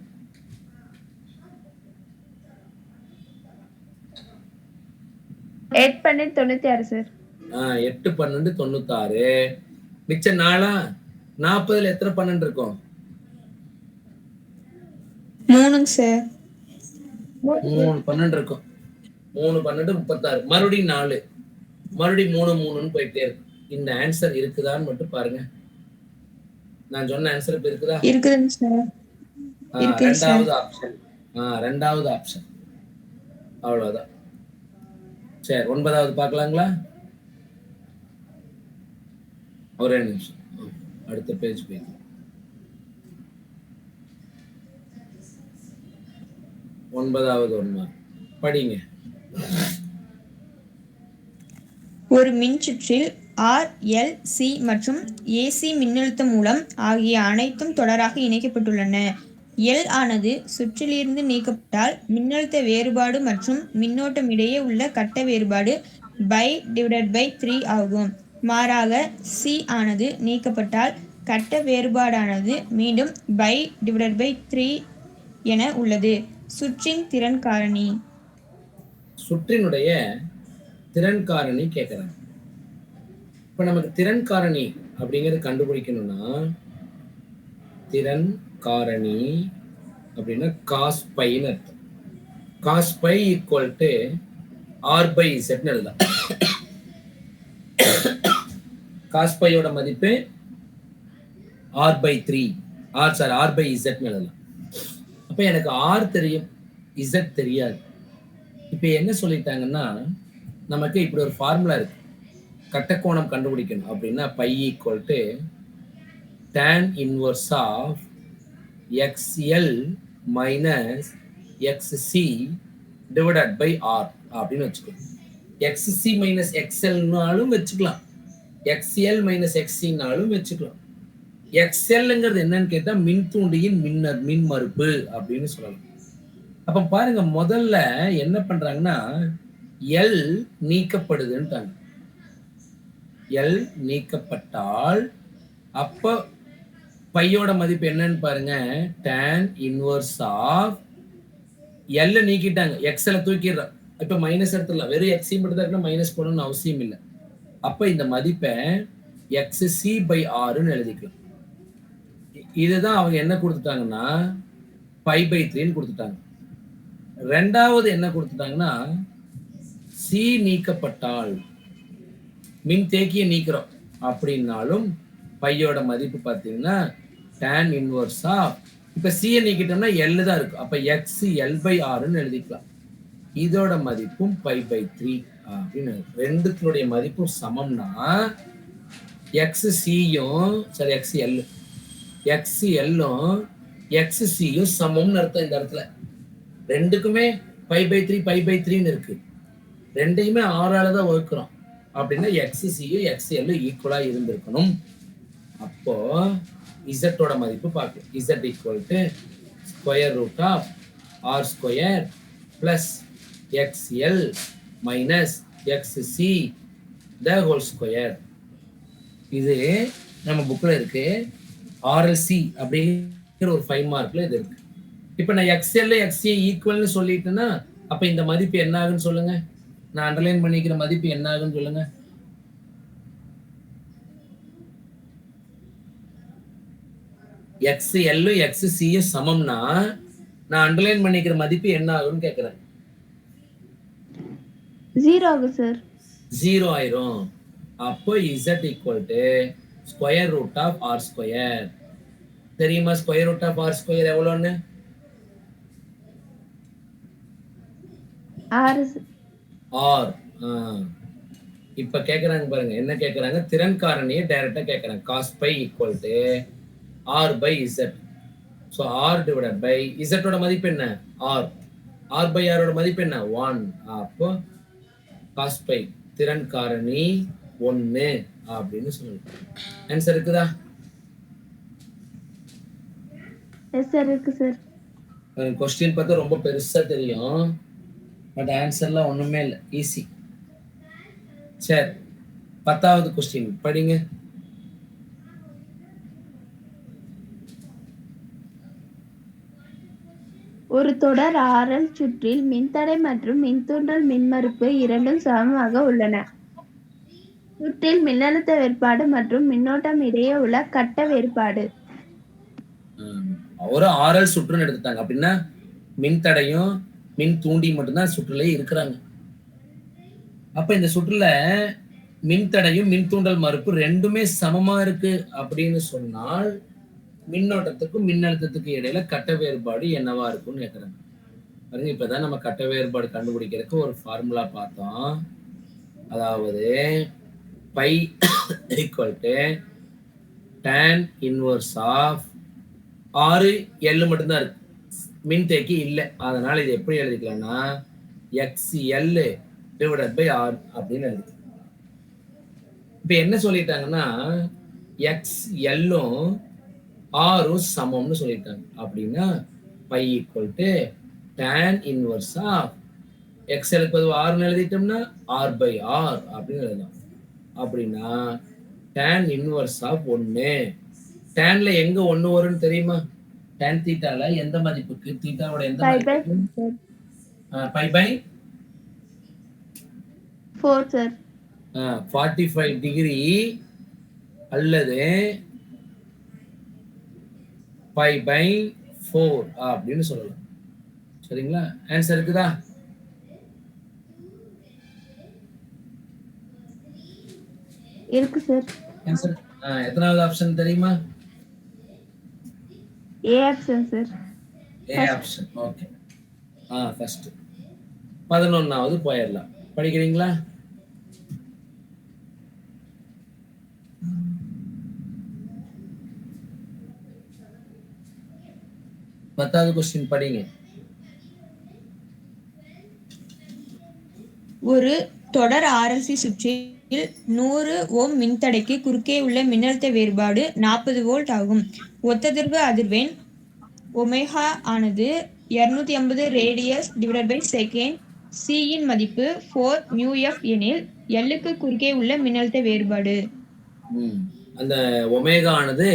8 12 96 சார். 8 12 96. மிச்சம் 4. 40ல எத்தனை 12 இருக்கும்? 3 சார். 3 12 இருக்கும். 3 12 36. மறுபடியும் 4, மறுபடியும் 3 3ன்னு போயிட்டே இருக்கும். இந்த ஆன்சர் இருக்குதான்னு மட்டும் பாருங்க. நான் சொன்ன ஆன்சர் இப்ப இருக்குதா? இருக்குதுங்க சார். ரெண்டாவது ஆப்ஷன். ரெண்டாவது ஆப்ஷன். அவ்வளவுதான். சரி, 9வது பார்க்கலாங்களா? ஒரே நிமிஷம், அடுத்த பேஜ் போய் 9வது 1 படிங்க. ஒரு மின்சுற்றில் ஆர், எல், சி மற்றும் ஏசி மின்னழுத்த மூலம் ஆகிய அனைத்தும் தொடராக இணைக்கப்பட்டுள்ளன. எல் ஆனது சுற்றிலிருந்து நீக்கப்பட்டால் மின்னழுத்த வேறுபாடு மற்றும் மின்னோட்டம் இடையே உள்ள கட்ட வேறுபாடு /3 ஆகும். மாறாக சி ஆனது நீக்கப்பட்டால் கட்ட வேறுபாடானது மீண்டும் /3 என உள்ளது. சுற்றின் திறன் காரணி. சுற்றினுடைய திறன் காரணி கேட்கிறாங்க. இப்ப நமக்கு திறன் காரணி அப்படிங்கறது கண்டுபிடிக்கணும்னா திறன் காரணி அப்படின்னா காஸ் பைன்னு அர்த்தம். Cos by equal to R/Z எழுதலாம். காஸ் பையோட மதிப்பு R/3, R/Z எழுதலாம். அப்ப எனக்கு R தெரியும், Z தெரியாது. இப்ப என்ன சொல்லிட்டாங்கன்னா நமக்கு இப்படி ஒரு ஃபார்முலா இருக்கு. கட்டக்கோணம் கண்டுபிடிக்கணும் அப்படின்னா by equal to tan inverse of XL minus XC divided by R அப்படின்னு வச்சுக்கணும். XC மைனஸ் XLனாலும் வச்சுக்கலாம், XL மைனஸ் XCனாலும் வச்சுக்கலாம். XLங்கிறது என்னன்னு கேட்டா மின்தூண்டியின் மின்மறுப்பு அப்படின்னு சொல்லலாம். அப்ப பாருங்க முதல்ல என்ன பண்றாங்கன்னா எல் நீக்கப்படுதுன்ட்டாங்க. எல் நீக்கப்பட்டால் அப்ப பையோட மதிப்பு என்னன்னு பாருங்க tan இன்வர்ஸ் ஆஃப் எல்ல நீக்கிட்டாங்க, எக்ஸ்எல் தூக்கிடுறோம். இப்ப மைனஸ் எடுத்துடலாம். வெறும் எக்ஸி மட்டும் தான் மைனஸ் போடணும்னு அவசியம் இல்லை. அப்ப இந்த மதிப்பை XC/Rன்னு எழுதிக்கலாம். இதுதான் அவங்க என்ன கொடுத்துட்டாங்கன்னா π/3ன்னு கொடுத்துட்டாங்க. ரெண்டாவது என்ன கொடுத்துட்டாங்கன்னா சி நீக்கப்பட்டால் மின் தேக்கியை நீக்கிறோம் அப்படின்னாலும் பையோட மதிப்பு பார்த்தீங்கன்னா tan இன்வர்ஸ் ஆஃப் இப்ப சியை நீக்கிட்டோம்னா எல் தான் இருக்கும். அப்ப XL/Rன்னு எழுதிக்கலாம். இதோட மதிப்பும் π/3 அப்படின்னு. ரெண்டுத்தினுடைய மதிப்பும் சமம்னா XCயும் சரி XCLம் XCயும் சமம்னு அர்த்தம். இந்த இடத்துல ரெண்டுக்குமே π/3 π/3ன்னு இருக்கு. ரெண்டையுமே 6ஆல தான் வகுக்கிறோம். அப்படின்னா எக்ஸ்சியும் எக்ஸ்எல்லும் ஈக்குவலா இருந்திருக்கணும். அப்போ இசட்டோட மதிப்பு பார்க்கலாம். Z equal to square root of R square plus XL minus XC the whole square. இது நம்ம புக்ல இருக்கு. ஆர்எல்சி அப்படிங்கிற ஒரு 5 மார்க்ல இது இருக்கு. இப்ப நான் எக்ஸ்எல் எக்ஸ்சி ஈக்குவல்னு சொல்லிட்டேன்னா அப்ப இந்த மதிப்பு என்ன ஆகுன்னு சொல்லுங்க. நான் அண்டர்லைன் பண்ணிக்கிற மதிப்பு என்ன ஆகுன்னு சொல்லுங்க. எக்ஸ்எல் எக்ஸ்சி சமம்னா நான் அண்டர்லைன் பண்ணிக்கிற மதிப்பு என்ன ஆகும்னு கேக்குறேன். 0 ஆகும் சார். 0 ஆயிரும். அப்போ z equal to square root of R square. தெரியுமா square root of R square எவ்வளோன்னு? ஆர். இப்ப கேக்குறாங்க பாருங்க, என்ன கேக்குறாங்க? திறன் காரணியை டைரக்டா கேக்குறாங்க. cos π equal to r by z. so r divided by z ஓட மதிப்பு என்ன? r. r by r ஓட மதிப்பு என்ன? 1. அப்போ cos π திறன் காரணி 1 அப்படின்னு சொல்லுங்க. ஆன்சர் இருக்குதா? எஸ் சார், இருக்கு சார். கொஸ்டின் பார்த்தா ரொம்ப பெருசா தெரியும், பட் ஆன்சர்லாம் ஒண்ணுமே இல்லை, ஈஸி. சரி, 10வது கொஸ்டின் படிங்க. ஒரு தொடர் ஆர்எல் சுற்றில் மின்தடை மற்றும் மின்தூண்டல் மின்மறுப்பு இரண்டும் சமமாக உள்ளன. சுற்றில் மின்னழுத்த வேறுபாடு மற்றும் மின்னோட்டம் இடையே உள்ள கட்ட வேறுபாடு. ஒரு ஆர்எல் சுற்றுன்னு எடுத்துட்டாங்க அப்படின்னா மின்தடையும் மின் தூண்டி மட்டும்தான் சுற்றுல இருக்கிறாங்க. அப்ப இந்த சுற்றுல மின்தடையும் மின் தூண்டல் மறுப்பு ரெண்டுமே சமமா இருக்கு அப்படின்னு சொன்னால் மின்னோட்டத்துக்கும் மின்னழுத்தத்துக்கு இடையில கட்ட வேறுபாடு என்னவா இருக்கும்னு கேட்கறாங்க. பாருங்க, இப்பதான் நம்ம கட்ட வேறுபாடு கண்டுபிடிக்கிறதுக்கு ஒரு ஃபார்முலா பார்த்தோம். அதாவது phi equal to tan inverse of 6 L மட்டும்தான் இருக்கு, மின்தேக்கி இல்லை. அதனால இது எப்படி எழுதிக்கலாம்னா XL டிவைடட் பை R அப்படின்னு எழுதி. இப்ப என்ன சொல்லிட்டாங்கன்னா XL-ம் R-ம் சமம்னு சொல்லிட்டாங்க. அப்படின்னா by equal to tan inverse of XL-க்கு பதில் R எழுதிட்டோம்னா R by R அப்படின்னு எழுதலாம். அப்படின்னா tan இன்வர்ஸ் ஆஃப் 1. tanல எங்க 1 வரும்னு தெரியுமா? tan தீட்டால எந்த மதிப்புக்கு? தீட்டாவோட எந்த மதிப்புக்கு? Pi by 4 sir. 45 டிகிரி அல்லது பை பை 4 அப்படின்னு சொல்லலாம். சரிங்களா? ஆன்சர் இருக்குதா? இருக்கு சார். ஆன்சர் எத்தனாவது ஆப்ஷன் தெரியுமா? A option sir. A option. Okay. First 11வது போயிடலாம். படிக்கிறீங்களா? பத்தாவது கொஸ்டின் படிங்க. ஒரு தொடர் ஆர்எல்சி சுற்றில் 100 ஓம் மின்தடைக்கு குறுக்கே உள்ள மின்னழுத்த வேறுபாடு 40 வோல்ட் ஆகும். ஒத்ததிர்வு அதிர்வெண் ஒமேகா ஆனது 250 radius divided by second. C இன் மதிப்பு 4 μF எனில் எல்லுக்கு குறுக்கே உள்ள மின்னழுத்த வேறுபாடு. அந்த ஒமேகா ஆனது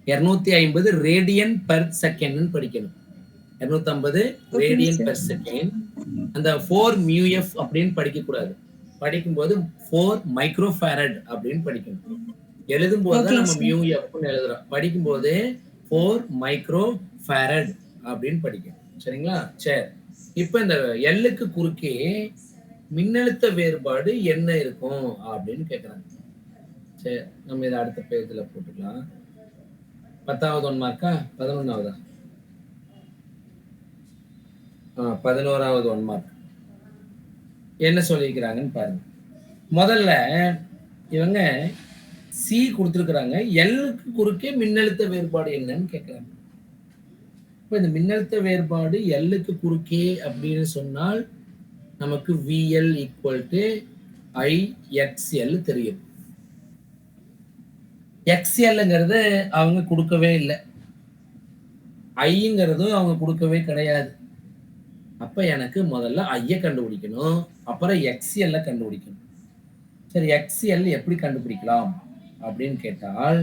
250 ரேடியன் பெர் செகண்ட் படிக்கணும். 250 ரேடியன் பெர் செகண்ட். அந்த 4 μF அப்படின்னு படிக்க கூடாது. படிக்கும்போது 4 மைக்ரோஃபாரட் அப்படின்னு படிக்கணும். எழுதும் போது நம்ம μF எழுதுறோம். படிக்கும்போது 4 மைக்ரோஃபாரட் அப்படின்னு படிக்கணும். சரிங்களா? சரி, இப்ப இந்த எல்லுக்கு குறுக்கே மின்னழுத்த வேறுபாடு என்ன இருக்கும் அப்படின்னு கேக்குறாங்க. சரி, நம்ம இதை அடுத்த பேஜ்ல போட்டுக்கலாம். 10வது 1 மார்க்கா? 11வதா? 11வது 1 மார்க். என்ன சொல்லிக்கிறாங்கன்னு பாருங்க. முதல்ல இவங்க சி கொடுத்துருக்குறாங்க, எல்லுக்கு குறுக்கே மின்னழுத்த வேறுபாடு என்னன்னு கேட்கிறாங்க. இப்ப இந்த மின்னழுத்த வேறுபாடு எல்லுக்கு குறுக்கே அப்படின்னு சொன்னால் நமக்கு VL ஈக்குவல் டு IXL தெரியும். XLங்கிறது அவங்க கொடுக்கவே இல்லை, ஐங்கிறதும் அவங்க கொடுக்கவே கிடையாது. அப்ப எனக்கு முதல்ல ஐய கண்டுபிடிக்கணும், அப்புறம் XL கண்டுபிடிக்கணும். சரி, XL எப்படி கண்டுபிடிக்கலாம் அப்படின்னு கேட்டால்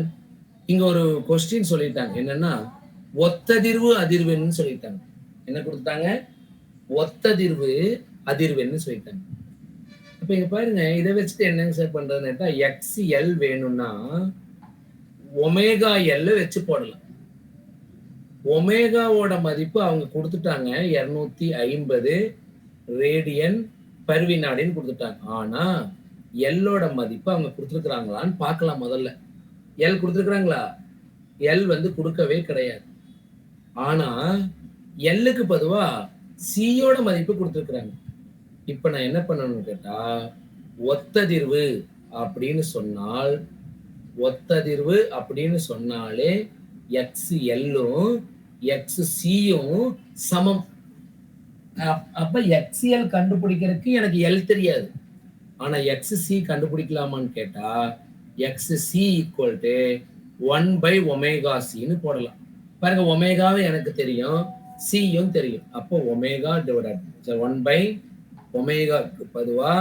இங்க ஒரு கொஸ்டின் சொல்லிட்டாங்க. என்னன்னா ஒத்ததிர்வு அதிர்வென்னு சொல்லிட்டாங்க. என்ன கொடுத்தாங்க? ஒத்ததிர்வு அதிர்வென்னு சொல்லிட்டாங்க. அப்ப இங்க பாருங்க, இதை வச்சுட்டு என்னங்க சார் பண்றதுன்னு கேட்டா XL வேணும்னா ஒமேகா L வச்சு போடலாம். ஒமேகாவோட மதிப்பு அவங்க கொடுத்துட்டாங்க 250 ரேடியன் பர் வினாடின்னு கொடுத்துட்டாங்க. ஆனா எல்லோட மதிப்பு அவங்க கொடுத்துருக்குறாங்களான்னு பார்க்கலாம். முதல்ல எல் கொடுத்துருக்குறாங்களா? எல் வந்து கொடுக்கவே கிடையாது. ஆனா எல்லுக்கு பொதுவா சியோட மதிப்பு கொடுத்துருக்குறாங்க. இப்ப நான் என்ன பண்ணணும்னு கேட்டா ஒத்ததிர்வு அப்படின்னு சொன்னால், ஒத்ததிர்வு அப்படின்னு சொன்னாலே XLும் XCயும் சமம். அப்ப XL கண்டுபிடிக்கிறதுக்கு எனக்கு L தெரியாது, ஆனா XC கண்டுபிடிக்கலாமான்னு கேட்டா XC ஈக்குவல் டு 1/ωc போடலாம். பாருங்க, ஒமேகாவை எனக்கு தெரியும், சியும் தெரியும். அப்போ ஒமேகா டிவைடட் 1/ωக்கு பொதுவா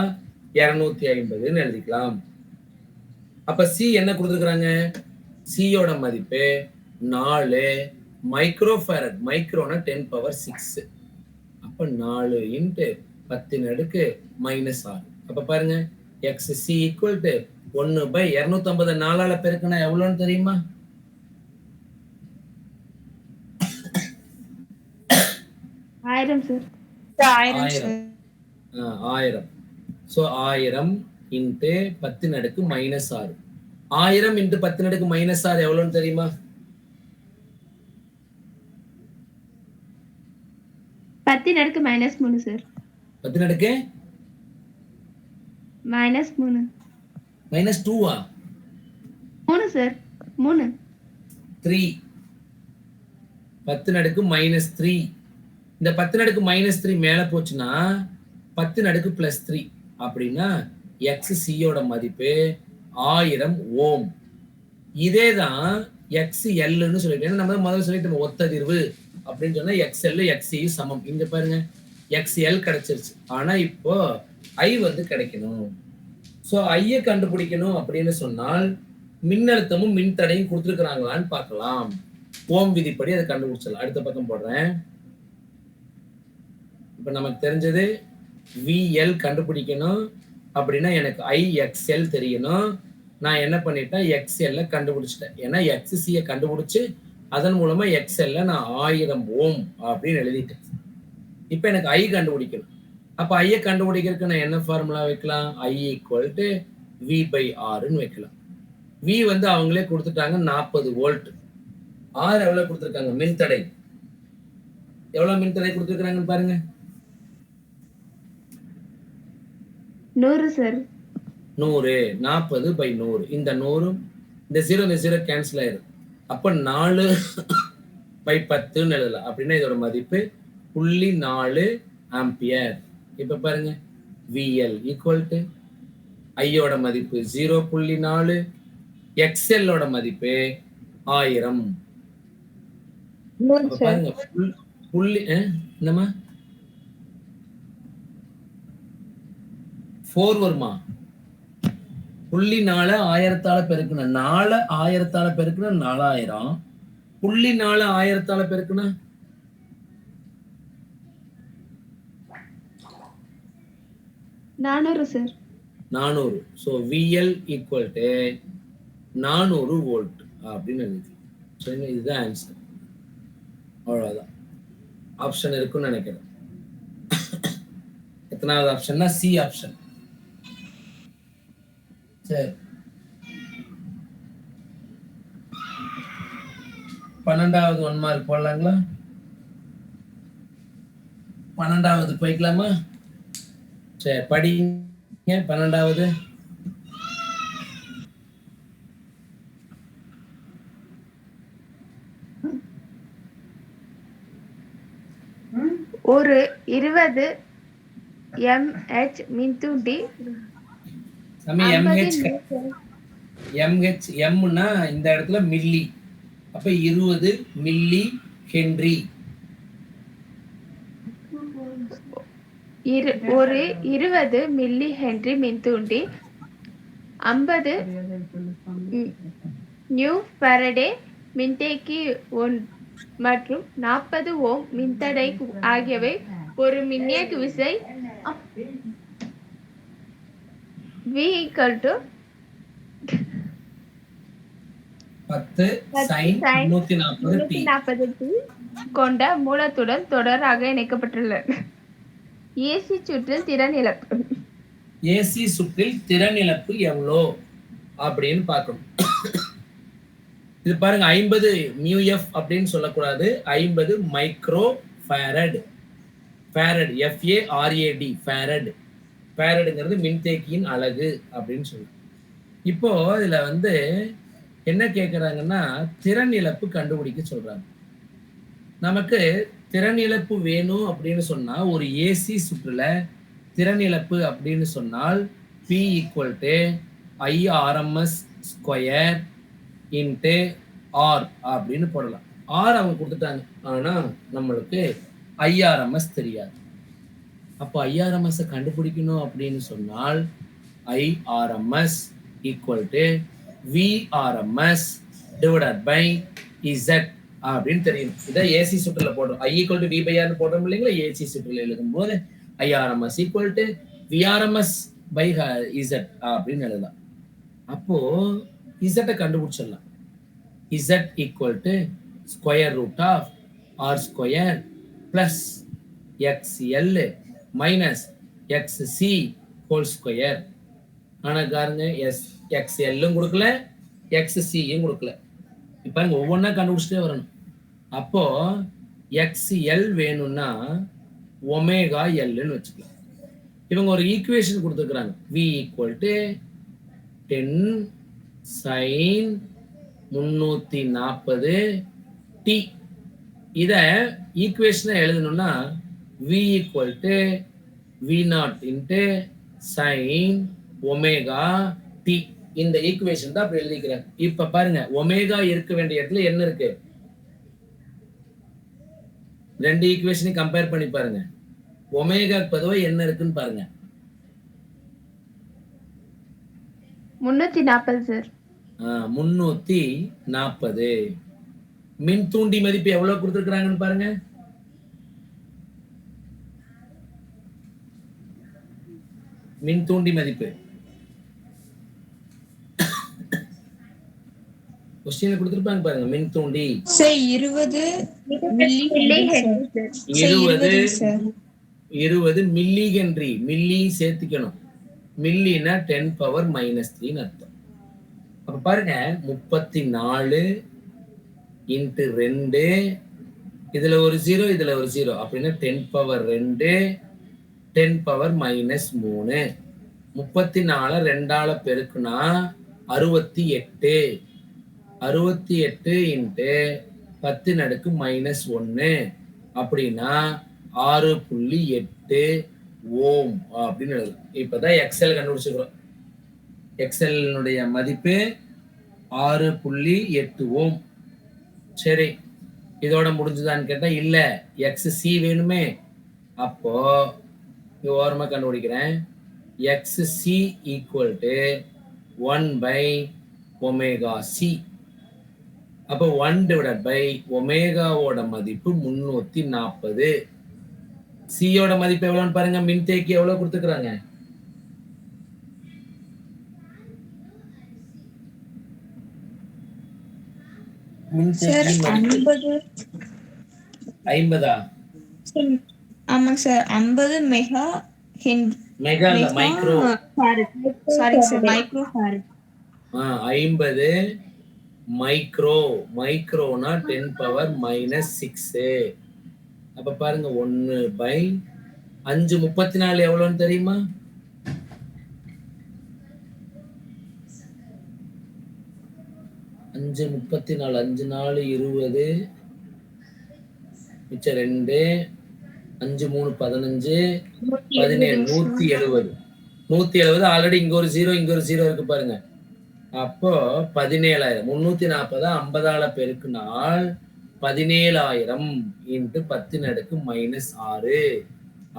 250 எழுதிக்கலாம். அப்ப சி என்ன கொடுத்துருக்குறாங்க? சியோட மதிப்பு 4 மைக்ரோஃபாரட். மைக்ரோனா 10⁻6. அப்ப 4 × 10⁻⁻6. அப்ப பாருங்க, XC ஈக்குவல் டு 1/250 4ஆல பெருக்குனா எவ்வளவுன்னு தெரியுமா? 1000 சார். 1000. 1000. ஸோ 1000 × 10⁻⁻6. 1000 × 10⁻⁻6 எவ்வளவுன்னு தெரியுமா? 10⁻³ சார். 10⁻⁻? -3. -2ஆ? 3 சார். 3. 3. 10⁻⁻3. இந்த 10⁻⁻3 மேல போச்சுன்னா 10⁻+3 அப்படின்னா XCயோட மதிப்பு 1000 ஓம். இதேதான் XLன்னு சொல்லிட்டு நம்ம முதல்ல சொல்லிட்டு ஒத்ததிர்வு அப்படின்னு சொன்னா XL XC சமம். இங்க பாருங்க, XL கிடைச்சிருச்சு. ஆனா இப்போ I வந்து கிடைக்கணும். ஸோ ஐய கண்டுபிடிக்கணும் அப்படின்னு சொன்னால் மின்னழுத்தமும் மின்தடையும் கொடுத்துருக்குறாங்களான்னு பார்க்கலாம். ஓம் விதிப்படி அதை கண்டுபிடிச்சலாம். அடுத்த பக்கம் போடுறேன். இப்ப நமக்கு தெரிஞ்சது VL கண்டுபிடிக்கணும் அப்படின்னா எனக்கு IXL தெரியணும். நான் என்ன பண்ணிட்டேன்? XL கண்டுபிடிச்சிட்டேன். ஏன்னா XC கண்டுபிடிச்சு அதன் மூலமா XL நான் 1000 ஓம் அப்படின்னு எழுதிட்டேன். இப்ப எனக்கு I கண்டுபிடிக்கணும். அப்ப ஐய கண்டுபிடிக்கிறதுக்கு நான் என்ன ஃபார்முலா வைக்கலாம்? I = V/Rன்னு வைக்கலாம். V வந்து அவங்களே கொடுத்துட்டாங்க 40 வோல்ட். R எவ்வளவு கொடுத்துருக்காங்க? மின்தடை எவ்வளவு மின்தடை கொடுத்துருக்காங்கன்னு பாருங்க. 100 சார். 100. 40/100. இந்த 100 இந்த 0 இந்த 0 கேன்சல் ஆயிரும். அப்ப 4/10 எழுதலாம். அப்படின்னா இதோட மதிப்பு 0.4 ஆம்பியர். இப்ப பாருங்க, VL = ஐயோட மதிப்பு 0.4, XLோட மதிப்பு 1000. பாருங்க, புள்ளி என்னமா 4 வருமா? 0.4 1000ஆல பெருக்குனா 4 1000ஆல பெருக்குனா 4000. 0.4 1000ஆல பெருக்குனா 400 சார். 400. ஸோ VL = 400 வோல்ட் அப்படின்னு எழுதி. சரிங்க, இதுதான் ஆன்சர். அவ்வளவுதான். ஆப்ஷன் இருக்குன்னு நினைக்கிறேன். எத்தனாவது ஆப்ஷன்னா சி ஆப்ஷன். சரி, 12வது 1 மார்க் போடலாங்களா? 12வது போய்க்கலாமா? சரி, படிங்க 12வது. ஒரு 20 mH மின்தூண்டி சாமி 50 MH எம்னா இந்த இடத்துல மில்லி, அப்ப 20 மில்லி ஹென்றி. ஒரு 20 மில்லி ஹென்றி மின்தூண்டி 50 நியூ ஃபாரடே மின்தேக்கி மற்றும் 40 ஓம் மின்தடை ஆகியவை ஒரு மின்னியக்கு விசை V = 10 sin 340 t 340 t கொண்ட மூலத்துடன் தொடராக இணைக்கப்பட்டுள்ளது. ஏசி சுற்றில் திறன் இழப்பு. ஏசி சுற்றில் திறன் இழப்பு எவ்வளோ அப்படின்னு பார்க்கணும். இது பாருங்க 50 μF அப்படின்னு சொல்லக்கூடாது, 50 micro farad. Farad FARAD farad. ஃபேரடுங்கிறது மின்தேக்கியின் அலகு அப்படின்னு சொல்லுவோம். இப்போ இதுல வந்து என்ன கேட்குறாங்கன்னா திறன் இழப்பு கண்டுபிடிக்க சொல்றாங்க. நமக்கு திறன் இழப்பு வேணும் அப்படின்னு சொன்னா ஒரு ஏசி சுற்றுல திறன் இழப்பு அப்படின்னு சொன்னால் P = IRMS square into R அப்படின்னு போடலாம். R அவங்க கொடுத்துட்டாங்க, ஆனா நம்மளுக்கு IRMS தெரியாது. அப்போ IRMS கண்டுபிடிக்கணும் அப்படின்னு சொன்னால் IRMS = VRMS / Z அப்படின்னு தெரியும். இதை ஏசி சுற்றுல போடுறோம். I = V/R போடுறோம் இல்லைங்களா? ஏசி சுற்றுல எழுதும் போது IRMS = VRMS / Z அப்படின்னு எழுதலாம். அப்போ Z கண்டுபிடிச்சிடலாம். Z = √R² plus XL minus XC whole². ஆனா பாருங்க XL கொடுக்கல, XC கொடுக்கல. இப்ப ஒவ்வொன்றா கண்டுபிடிச்சிட்டே வரணும். அப்போ XL வேணும்னா ωL வச்சுக்கலாம். இவங்க ஒரு ஈக்குவேஷன் கொடுத்துருக்குறாங்க. V = 10 sin 340 t. இத ஈக்குவேஷனை எழுதணும்னா V = V0 sin ωt. இந்த ஈக்குவேஷன் தான் அப்படி எழுதிக்கிறேன். இப்ப பாருங்க ஒமேகா இருக்க வேண்டிய இடத்துல என்ன இருக்கு? ரெண்டு ஈக்குவேஷனை கம்பேர் பண்ணி பாருங்க. ஒமேகாக்கு பொதுவா என்ன இருக்குன்னு பாருங்க. 340 சார். 340. மின் தூண்டி மதிப்பு எவ்வளவு கொடுத்திருக்காங்கன்னு பாருங்க. மின் தூண்டி மதிப்பு क्वेश्चन கொடுத்திருப்பாங்க பாருங்க. மின் தூண்டி 20 மில்லி ஹென்றி. மில்லி சேர்த்துக்கணும். மில்லினா 10⁻³ அர்த்தம். அப்ப பாருங்க 34 × 2, இதுல ஒரு 0 இதுல ஒரு 0 அப்படின்னா 10⁻2 10⁻−3. 34 2ஆல பெருக்குனா 68. 68 × 10⁻⁻1 அப்படின்னா 6.8 ஓம் அப்படின்னு எழுதும். இப்பதான் எக்ஸல் கண்டுபிடிச்சிக்கிறோம். எக்ஸல் மதிப்பு 6.8 ஓம். சரி, இதோட முடிஞ்சுதான்னு கேட்டா இல்ல, XC வேணுமே. அப்போ ஓரமா கண்டுபிடிக்கிறேன். XC = 1/ωc. அப்போ 1/ω மதிப்பு 340. சியோட மதிப்பு எவ்வளவுன்னு பாருங்க. மின்தேக்கி எவ்வளவு கொடுத்துக்கிறாங்க? மின்தேக்கி 50. ஆமாங்க சார். 50 மெகா இல்ல micro. Sorry sir, micro farad. 50 micro. மைக்ரோனா 10⁻⁻6. அப்ப பாருங்க 1/5 34 எவ்வளவுன்னு தெரியுமா? 5 34 5 4 20 மிச்சம் 2 5 3 15 17 170. 170 ஆல்ரெடி இங்க ஒரு 0 இங்க ஒரு 0 இருக்கு பாருங்க. அப்போ 17,000 340 50ஆல பெருக்கினால் 17,000 இன்ட்டு 10⁻⁻6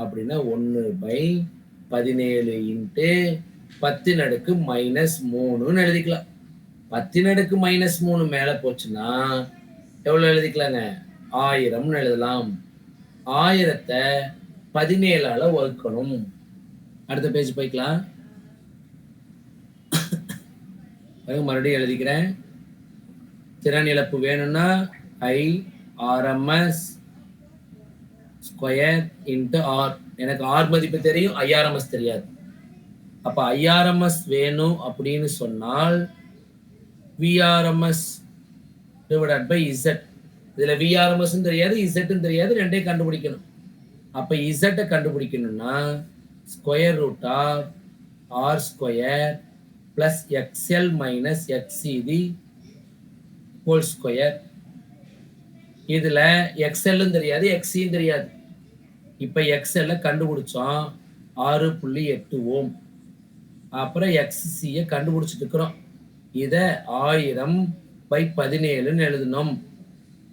அப்படின்னா 1/17 இன்ட்டு 10⁻⁻3 எழுதிக்கலாம். 10⁻⁻3 மேல போச்சுன்னா எவ்வளவு எழுதிக்கலாங்க? 1000 எழுதலாம். 1000-த்தை 17ஆல வகுக்கணும். அடுத்த பேஜ் போய்க்கலாம். மறுபடியும் எழுதிக்கிறேன். திறன் இழப்பு வேணும்னா IRMS ஸ்கொயர் இன்ட்டு ஆர். எனக்கு ஆர் மதிப்பு தெரியும், IRMS தெரியாது. அப்ப IRMS வேணும் அப்படின்னு சொன்னால் VRMS டிவைடட் பை Z. இதுல VRMS தெரியாது, Z தெரியாது, ரெண்டையும் கண்டுபிடிக்கணும். அப்ப Z கண்டுபிடிக்கணும்னா square root of R square plus XL minus XCD whole square. இதுல XL தெரியாது, XC தெரியாது. இப்ப XL கண்டுபிடிச்சோம் 6.8 ஓம். அப்புறம் XC கண்டுபிடிச்சிட்டு இருக்கிறோம். இத 1000/17 எழுதணும்.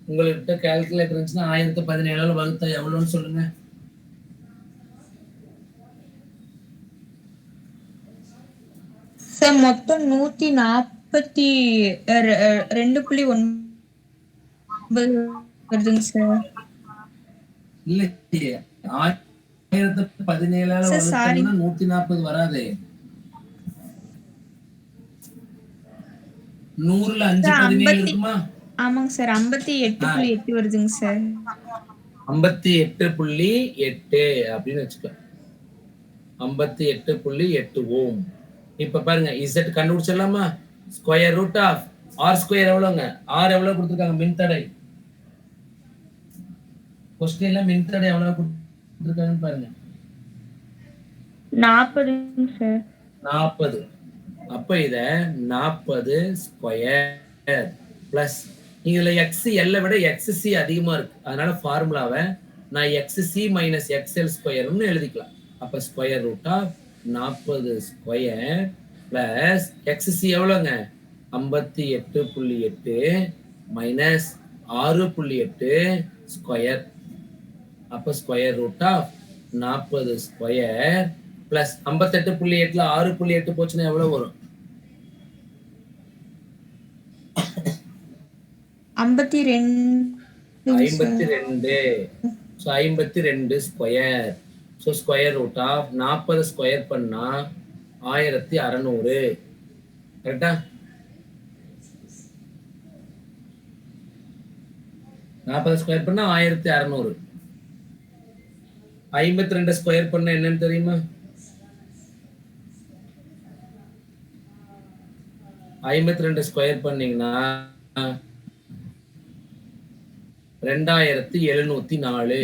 உங்கள்கிட்ட கால்குலேட்டர் இருந்துச்சுன்னா 1017 வகுத்தா எவ்வளவுன்னு சொல்லுங்க. சார் மொத்தம் 142.9 வருதுங்க சார். இல்ல 1017 வகுத்தா 140 வராதே. 100ல 5 இருக்குமா? ஆமாங்க சார், 58.8 வருதுங்க சார். 58.8 அப்படின்னு வச்சுக்கோ. 58.8 ஓம். இப்ப பாருங்க Z கண்டுபிடிச்சிடலாமா? Square root of R square எவ்வளவுங்க? R எவ்வளவு கொடுத்திருக்காங்க? மின்தடை. கொஸ்டின்ல மின்தடை எவ்வளவு கொடுத்திருக்காங்கன்னு பாருங்க. 40 சார். 40. அப்ப இத 40 ஸ்கொயர் பிளஸ் இதுல XC L விட XC அதிகமா இருக்கு. அதனால ஃபார்முலாவை நான் XC மைனஸ் XL ஸ்கொயர்னு எழுதிக்கலாம். அப்ப square root of 40 square plus XC எவ்வளவுங்க? 58.8 மைனஸ் 6.8 ஸ்கொயர். அப்ப square root of 40 square plus 58.8ல 6.8 போச்சுன்னா எவ்வளவு வரும்? 52. So 52 square. So square root of 40 square பண்ணா 1600. கரெக்டா? 40 ஸ்கொயர் பண்ணா 1600. 52 ஸ்கொயர் பண்ண என்னன்னு தெரியுமா? 52 ஸ்கொயர் பண்ணீங்கன்னா 2704.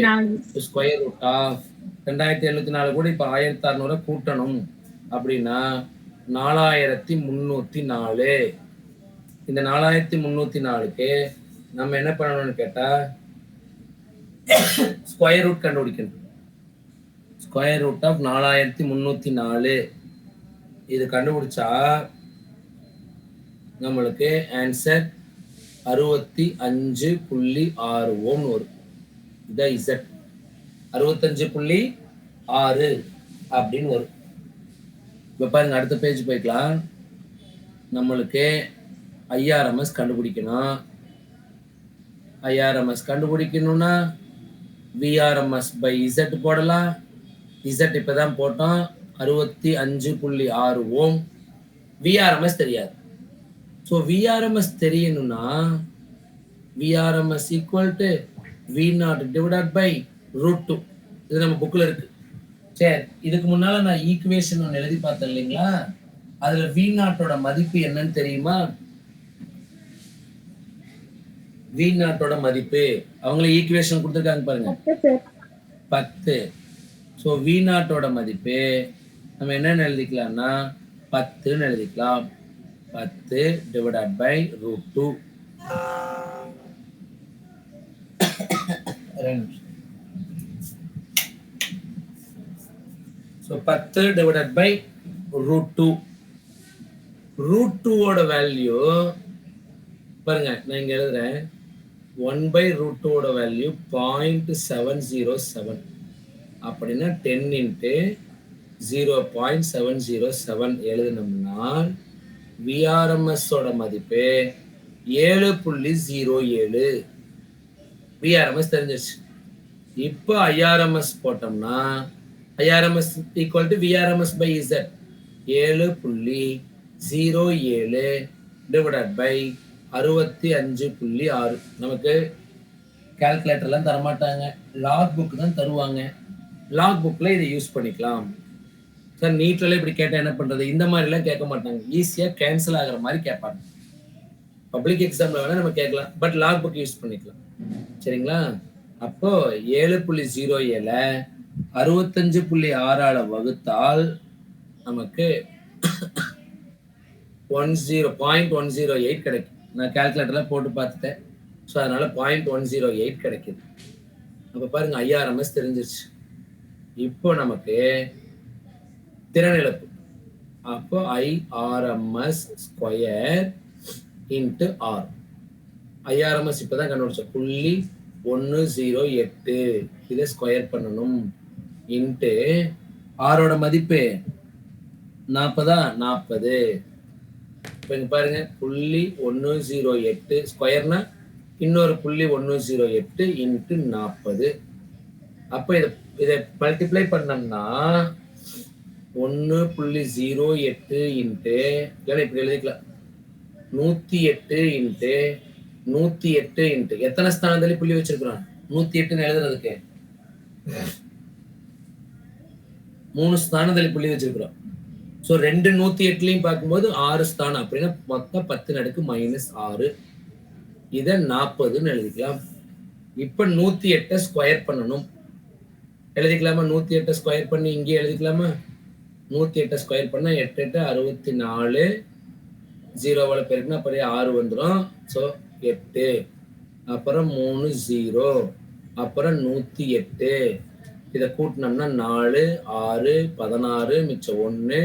ஸ்கொயர் ரூட் ஆஃப் 2704 கூட இப்ப 1600 கூட்டணும் அப்படின்னா 4304. இந்த 4304க்கு நம்ம என்ன பண்ணணும்னு கேட்டா ஸ்கொயர் ரூட் கண்டுபிடிக்கணும். ஸ்கொயர் ரூட் ஆஃப் 4304 இது கண்டுபிடிச்சா நம்மளுக்கு ஆன்சர் 65.6 ஓம் வரும். இதான் Z 65.6 அப்படின்னு வரும். இப்ப பாருங்க அடுத்த பேஜ் போய்க்கலாம். நம்மளுக்கு IRMS கண்டுபிடிக்கணும். IRMS கண்டுபிடிக்கணும்னா VRMS by Z போடலாம். Z இப்பதான் போட்டோம் 65.6 ஓம். VRMS தெரியாது. ஸோ VRMS தெரியணும்னா VRMS equal to V0 divided by √2. இது நம்ம புக்ல இருக்கு. சரி, இதுக்கு முன்னால நான் ஈக்குவேஷன் ஒன்று எழுதி பார்த்தேன் இல்லைங்களா? அதுல V0 மதிப்பு என்னன்னு தெரியுமா? V0 மதிப்பு அவங்களே ஈக்குவேஷன் கொடுத்துருக்காங்க பாருங்க, 10. ஸோ V0 மதிப்பு நம்ம என்னன்னு எழுதிக்கலாம்னா 10ன்னு எழுதிக்கலாம். 10 divided by √2. So 10 divided by √2. √2 value பாருங்க, நான் இங்க எழுதுறேன். 1/√2 வேல்யூ 0.707. அப்படின்னா 10 into 0.707 எழுதினோம்னா விஆர்எம்எஸ் ஓட மதிப்பு 7.07. விஆர்எம்எஸ் தெரிஞ்சிருச்சு. இப்போ ஐஆர்எம்எஸ் போட்டோம்னா IRMS equal to VRMS by Z 7.07 divided by 65.6. நமக்கு கால்குலேட்டர்லாம் தரமாட்டாங்க, லாக் புக் தான் தருவாங்க. லாக் புக்ல இதை யூஸ் பண்ணிக்கலாம். சார் நீட்ல இப்படி கேட்டா என்ன பண்றது? இந்த மாதிரி எல்லாம் கேட்க மாட்டாங்க, ஈஸியா கேன்சல் ஆகிற மாதிரி கேட்பாங்க. பப்ளிக் எக்ஸாம்ல வேணா நம்ம கேட்கலாம், பட் லாக் புக் யூஸ் பண்ணிக்கலாம். சரிங்களா? அப்போ 7.07 65.6 வகுத்தால் நமக்கு 0.108 கிடைக்கும். நான் கால்குலேட்டர்ல போட்டு பார்த்துட்டேன். ஸோ அதனால 0.108 கிடைக்குது. அப்ப பாருங்க, ஐஆர்எம்எஸ் தெரிஞ்சிருச்சு. இப்போ நமக்கு திறன் இழப்பு. அப்போ IRMS square into R. IRMS இப்பதான் கண்டுபிடிச்சோம், 0.108. இதை ஸ்கொயர் பண்ணணும். இன்ட்டு ஆரோட மதிப்பு 40. இப்போ இங்க பாருங்க, 0.108 ஸ்கொயர்னா இன்னொரு 0.108 இன்ட்டு 40. அப்போ இதை மல்டிப்ளை பண்ணோம்னா 1.08 இன்ட்டு, இல்லைன்னா இப்படி எழுதிக்கலாம், 108 இன்ட்டு 108 இன்ட்டு எத்தனை ஸ்தானத்துல புள்ளி வச்சிருக்கிறோம்? 108 எழுதுறதுக்கு 3 ஸ்தானத்துல புள்ளி வச்சிருக்கிறோம். ஸோ 2 108லையும் பார்க்கும்போது 6 ஸ்தானம், அப்படின்னா மொத்தம் 10⁻⁻6. இதை 40ன்னு எழுதிக்கலாம். இப்ப 108 ஸ்கொயர் பண்ணணும். எழுதிக்கலாமா? 108 ஸ்கொயர் பண்ணி இங்கே எழுதிக்கலாமா? 108 ஸ்கொயர் பண்ணா 8 8 64. 0வால பெருக்குனா அப்படியே 6 வந்துடும். ஸோ 8, அப்புறம் 3 0, அப்புறம் 108. இதை கூட்டினோம்னா 4 6 16 மிச்சம் 1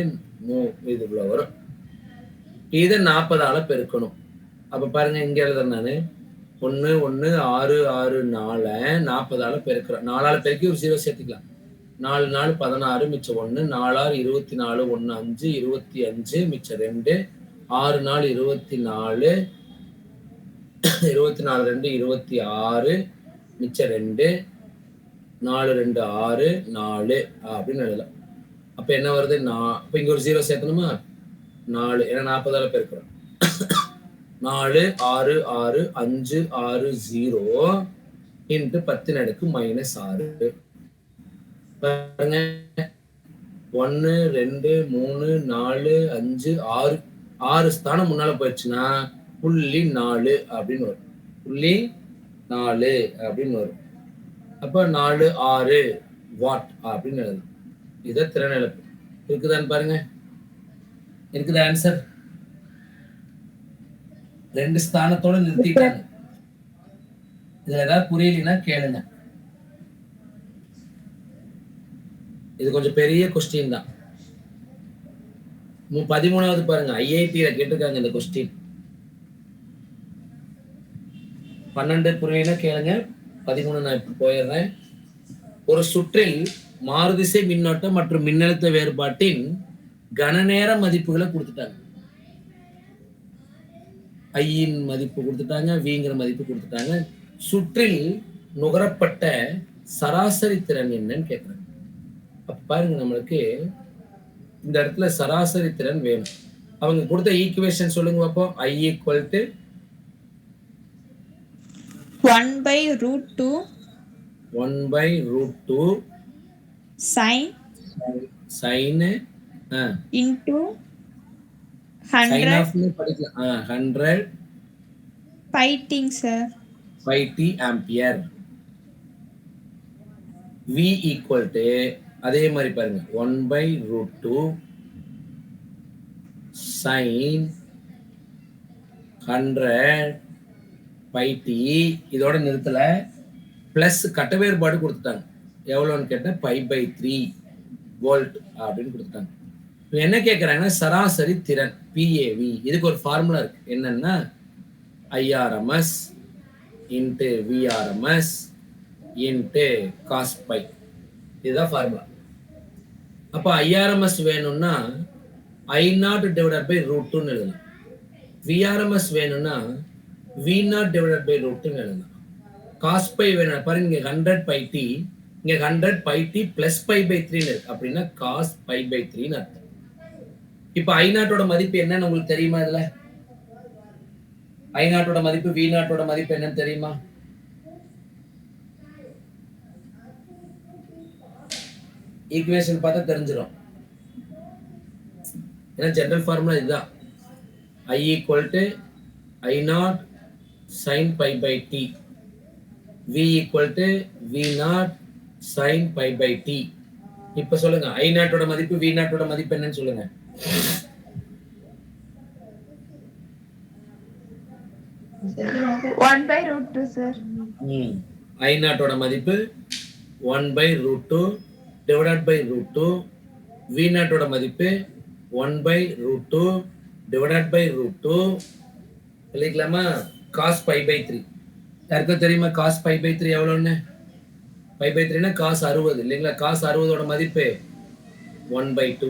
இதுக்குள்ள வரும். இதை 40ஆல பெருக்கணும். அப்ப பாருங்க, இங்க எழுதுறேன் நானு 1 1 6 6 4 40ஆல பெருக்கிறேன். 4ஆல பெருக்கி ஒரு 0 சேர்த்துக்கலாம். 4 4 16 மிச்சம் 1, 4 6 24 1 5 25 மிச்சம் 2, 6 4 24 24 2 26 மிச்சம் 2, 4 2 6 4 அப்படின்னு எழுதலாம். அப்ப என்ன வருது? அப்ப இங்க ஒரு 0 சேர்க்கணுமா? 4, ஏன்னா 40ஆல பெருக்கிறோம். 4 6 6 5 6 0 இன்ட்டு 10⁻⁻6. பாருங்க, 1 2 3 4 5 6 6 ஸ்தானம் முன்னால போயிடுச்சுன்னா 0.4 அப்படின்னு வரும். 0.4 அப்படின்னு வரும். அப்ப 4 6 வாட் அப்படின்னு எழுதணும். இதை திறன் இழப்பு. இருக்குதான்னு பாருங்க, இருக்குதா ஆன்சர்? 2 ஸ்தானத்தோட நிறுத்திட்டாங்க. இதுல ஏதாவது புரியலன்னா கேளுங்க. இது கொஞ்சம் பெரிய கொஸ்டின் தான். 13வது பாருங்க, ஐஐடியில கேட்டிருக்காங்க இந்த கொஸ்டின். 12 புரியலன்னா கேளுங்க. 13 நான் இப்ப போயிடுறேன். ஒரு சுற்றில் மாறுதிசை மின்னோட்டம் மற்றும் மின்னழுத்த வேறுபாட்டின் கனநேர மதிப்புகளை கொடுத்துட்டாங்க. ஐயின் மதிப்பு கொடுத்துட்டாங்க, விங்கிற மதிப்பு கொடுத்துட்டாங்க. சுற்றில் நுகரப்பட்ட சராசரி திறன் என்னன்னு கேட்கிறாங்க. அப்ப பாருங்க, நம்மளுக்கு இந்த இடத்துல சராசரி திறன் வேணும். அவங்க கொடுத்த ஈக்குவேஷன் சொல்லுங்க பார்ப்போம். I equal to 1/√2 sin into 100 fighting sir 5t ampere. V equal to அதே மாதிரி பாருங்க, 1/√2 sin 100 πt. இதோட நிறுத்தல, பிளஸ் கட்ட வேறுபாடு கொடுத்துட்டாங்க. எவ்வளோன்னு கேட்டா π/3 வோல்ட் அப்படின்னு கொடுத்துட்டாங்க. என்ன கேட்கறாங்கன்னா சராசரி திறன் PAV. இதுக்கு ஒரு ஃபார்முலா இருக்கு. என்னன்னா IRMS into VRMS into cos phi. இதுதான் ஃபார்முலா. அப்ப IRMS வேணும்னா I0 டிவைடட் பை √2 எழுதலாம். VRMS வேணும்னா V0 டிவைடட் பை √2 எழுதலாம். காஸ் பை வேணும் பாருங்க, இங்க 100 பை டி, இங்க 100 pi t plus pi by 3 இருக்கு. அப்படின்னா காஸ் பை பை 3 அர்த்தம். இப்ப I0 மதிப்பு என்னன்னு உங்களுக்கு தெரியுமா? இதுல I0 மதிப்பு V0 மதிப்பு என்னன்னு தெரியுமா? ஈக்குவேஷன் பார்த்தா தெரிஞ்சிடும். ஏன்னா ஜெனரல் ஃபார்முலா இதுதான். I = I0 sin pi by t, V = V0 sin pi by t. இப்ப சொல்லுங்க, I0 மதிப்பு V0 மதிப்பு என்னன்னு சொல்லுங்க. One by √2 sir. I0 மதிப்பு 1/√2 divided by √2. V0 மதிப்பு 1/√2 divided by √2. எழுதிக்கலாமா? cos pi by 3. யாருக்கும் தெரியுமா cos pi by 3 எவ்வளோன்னு? pi by 3னா cos 60 இல்லைங்களா? cos 60 மதிப்பு 1/2.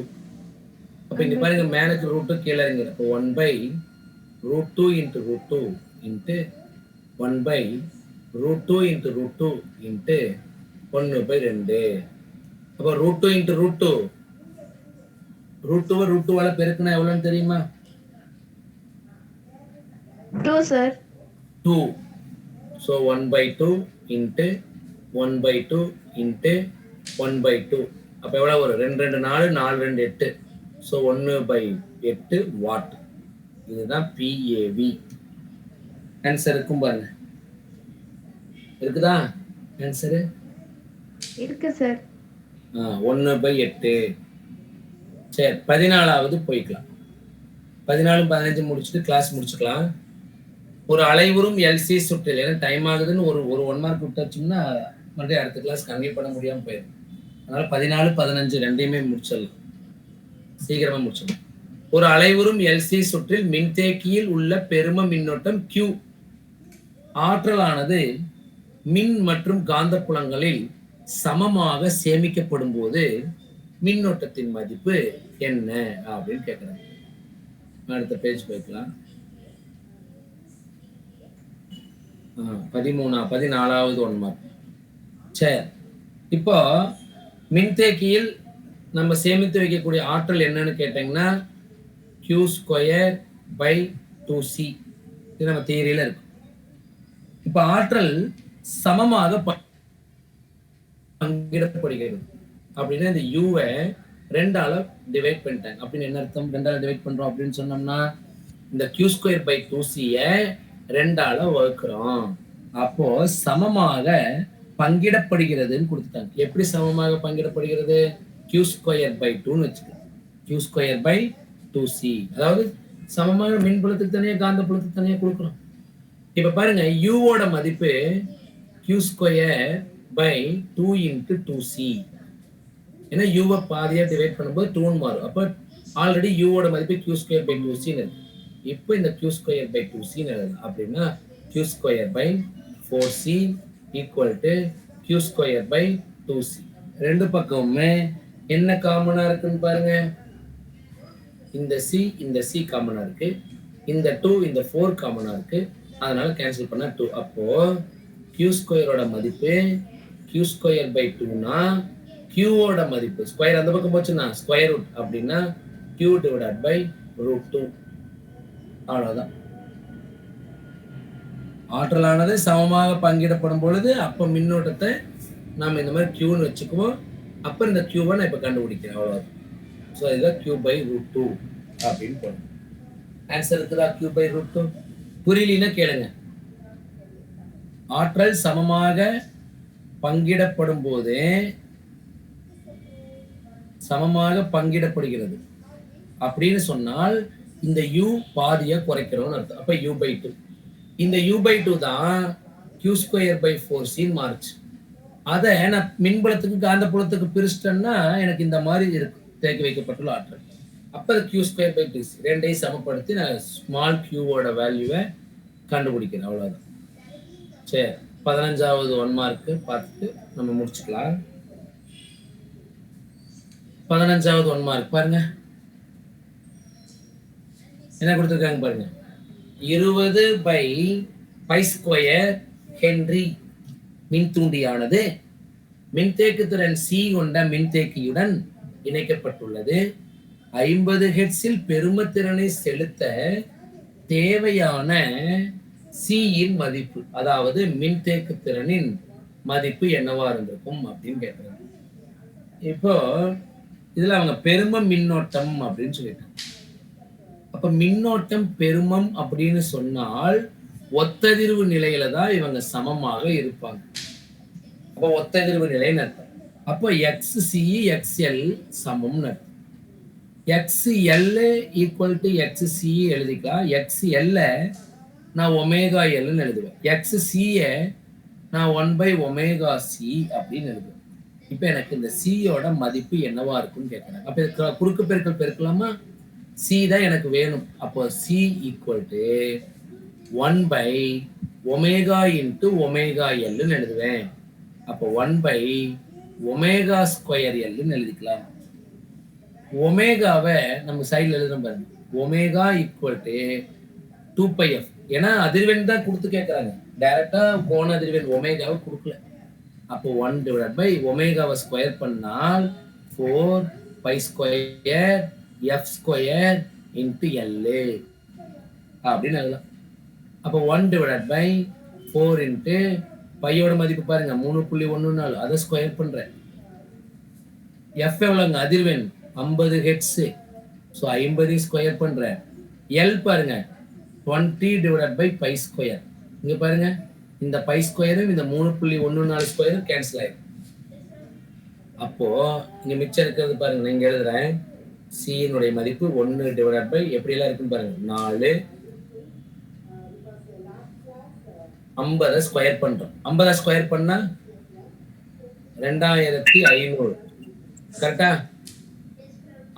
அப்ப இங்க பாருங்க, மேலுக்கு √2 கீழே இறங்குது. அப்போ 1/√2 into √2 into 1/√2 into √2 into 1/2. அப்போ √2 into √2, √2 பெருக்குனா எவ்வளவுன்னு தெரியுமா? 2 sir. 2. So 1/2 into 1/2 into 1/2. அப்ப எவ்வளவு வரும்? 2 2 4 4 2 8. So 1/8 what. இதுதான் PAV. ஆன்சர் இருக்கும் பாருங்க. இருக்குதா ஆன்சர்? இருக்கு சார். 1/8. சரி, 14வது போய்க்கலாம். 14 15 முடிச்சுட்டு கிளாஸ் முடிச்சுக்கலாம். ஒரு அலைவுறும் LC சுற்றில், ஏன்னா டைம் ஆகுதுன்னு ஒரு 1 மார்க் விட்டாச்சுன்னா மறுபடியும் அடுத்த கிளாஸ் கன்வே பண்ண முடியாம போயிடும். அதனால 14 15 ரெண்டையுமே முடிச்சிடலாம், சீக்கிரமா முடிச்சிடலாம். ஒரு அலைவுறும் LC சுற்றில் மின்தேக்கியில் உள்ள பெரும மின்னோட்டம் Q ஆற்றலானது மின் மற்றும் காந்தப்புலங்களில் சமமாக சேமிக்கப்படும் போது மின்னோட்டத்தின் மதிப்பு என்ன அப்படின்னு கேட்கிறாங்க. அடுத்த பேஜ் போய்க்கலாம். 14வது 1 மார்க். சரி, இப்போ மின்தேக்கியில் நம்ம சேமித்து வைக்கக்கூடிய ஆற்றல் என்னன்னு கேட்டீங்கன்னா Q²/2C. இது நம்ம தியரியில இருக்கு. இப்ப ஆற்றல் சமமாக பங்கிடப்படுகிறது அப்படின்னா இந்த யூவை 2ஆல டிவைட் பண்ணிட்டாங்க. அப்படின்னு என்ன அர்த்தம்? 2ஆல டிவைட் பண்றோம் அப்படின்னு சொன்னோம்னா இந்த Q²/2C 2ஆல வகுக்கிறோம். அப்போ சமமாக பங்கிடப்படுகிறதுன்னு கொடுத்துட்டாங்க. எப்படி சமமாக பங்கிடப்படுகிறது? Q²/2ன்னு வச்சுக்கலாம். Q²/2C, அதாவது சமமாக மின்புலத்துக்கு தனியா காந்த புலத்துக்கு தனியா கொடுக்குறோம். இப்ப பாருங்க, யூவோட மதிப்பு Q²/2 into 2C. ஏன்னா யூவை பாதியா டிவைட் பண்ணும்போது 2ன்னு மாறும். அப்ப ஆல்ரெடி யூவோட மதிப்பு Q²/2C இருக்கு. இப்போ இந்த Q²/2C அப்படின்னா Q²/4C = Q²/2C. ரெண்டு பக்கமுமே என்ன காமனா இருக்குன்னு பாருங்க. இந்த C காமனா இருக்கு, இந்த 2 இந்த 4 காமனா இருக்கு. அதனால கேன்சல் பண்ணா 2. அப்போ Q² மதிப்பு Q²/2னா Qவோட மதிப்பு ஸ்கொயர் அந்த பக்கம் போச்சுன்னா ஸ்கொயர் ரூட், அப்படின்னா Q /√2. அவ்வளவுதான். ஆற்றலானது சமமாக பங்கிடப்படும் பொழுது அப்ப மின்னோட்டத்தை நாம இந்த மாதிரி Qன்னு வச்சுக்குவோம். அப்ப இந்த Qவை நான் இப்ப கண்டுபிடிக்கிறேன். அவ்வளவுதான். ஸோ இதுதான் Q/√2 அப்படின்னு போடணும். ஆன்சர் இருக்குதா? Q/√2. புரியலன்னா கேளுங்க. ஆற்றல் சமமாக பங்கிடப்படும் போது சமமாக பங்கிடப்படுகிறது அப்படின்னு சொன்னால் இந்த U பாதியா குறைக்கிறோம்னு அர்த்தம். அப்ப U/2. இந்த U/2 தான் Q²/4C மாறுச்சு. அதை நான் மின்புலத்துக்கு காந்த புலத்துக்கு பிரிச்சிட்டேன்னா எனக்கு இந்த மாதிரி இருக்கு தேக்கி வைக்கப்பட்டுள்ள ஆற்றல். அப்போ q ஸ்கொயர் பை 2 ரெண்டையும் சமப்படுத்தி நான் ஸ்மால் க்யூவோட வேல்யூவை கண்டுபிடிக்கிறேன். அவ்வளோதான். சரி, 15வது 1 மார்க்கு பார்த்துட்டு நம்ம முடிச்சுக்கலாம். 15வது 1 மார்க் பாருங்க, என்ன கொடுத்துருக்காங்க பாருங்க. 20 பை பை ஸ்கொயர் ஹென்றி மின்தூண்டியானது மின்தேக்கு திறன் C கொண்ட மின்தேக்கியுடன் இணைக்கப்பட்டுள்ளது. 50 ஹெர்ட்ஸில் பெருமத்திறனை செலுத்த தேவையான C-யின் மதிப்பு, அதாவது மின்தேக்கு திறனின் மதிப்பு என்னவா இருந்திருக்கும் அப்படின்னு கேட்கிறாங்க. இப்போ இதுல அவங்க பெரும மின்னோட்டம் அப்படின்னு சொல்லிட்டாங்க. அப்ப மின்னோட்டம் பெருமம் அப்படின்னு சொன்னால் ஒத்ததிர்வு நிலையில தான் இவங்க சமமாக இருப்பாங்க. அப்போ ஒத்ததிர்வு நிலைன்னு அர்த்தம். அப்போ XC XL சமம்னு அர்த்தம். XL ஈக்குவல் டு XC எழுதிக்கலாம். XL நான் ஒமேகா எல்னு எழுதுவேன். XC நான் 1/ωc அப்படின்னு எழுதுவேன். இப்போ எனக்கு இந்த C-யோட மதிப்பு என்னவா இருக்குன்னு கேட்குறாங்க. அப்போ குறுக்கு பெருக்கல் பெருக்கலாமா? C தான் எனக்கு வேணும். அப்போ C equal to 1/ω into ωL எழுதுவேன். அப்போ 1/ω² எழுதிக்கலாம். ஒமேகாவை நம்ம சைடில் எழுதுறோம் பாருங்க. Omega equal to 2πf. ஏன்னா அதிர்வெண் தான் கொடுத்து கேட்குறாங்க, டைரக்டா கோண அதிர்வெண் ஒமேகாவை கொடுக்கல. அப்போ 1/ω ஸ்கொயர் பண்ணால் 4π² f² இன்ட்டு L அப்படின்னு எழுதலாம். அப்போ 1/4 இன்ட்டு பையோட மதிப்பு பாருங்க 3.14, அதை ஸ்கொயர் பண்றேன். எஃப் எவ்வளோங்க? அதிர்வெண் 50 ஹெர்ட்ஸ். ஸோ 50 ஸ்கொயர் பண்றேன். எல் பாருங்க 20/π². இங்க பாருங்க, இந்த பை ஸ்கொயரும் இந்த 3.14 ஸ்கொயரும் கேன்சல் ஆயிடும். அப்போ இங்க மிச்சம் இருக்கிறது பாருங்க, நான் இங்க எழுதுறேன். C-னுடைய மதிப்பு 1/ எப்படியெல்லாம் இருக்குன்னு பாருங்க. 4 50 ஸ்கொயர் பண்றோம். 50 ஸ்கொயர் பண்ணா 2500. கரெக்டா?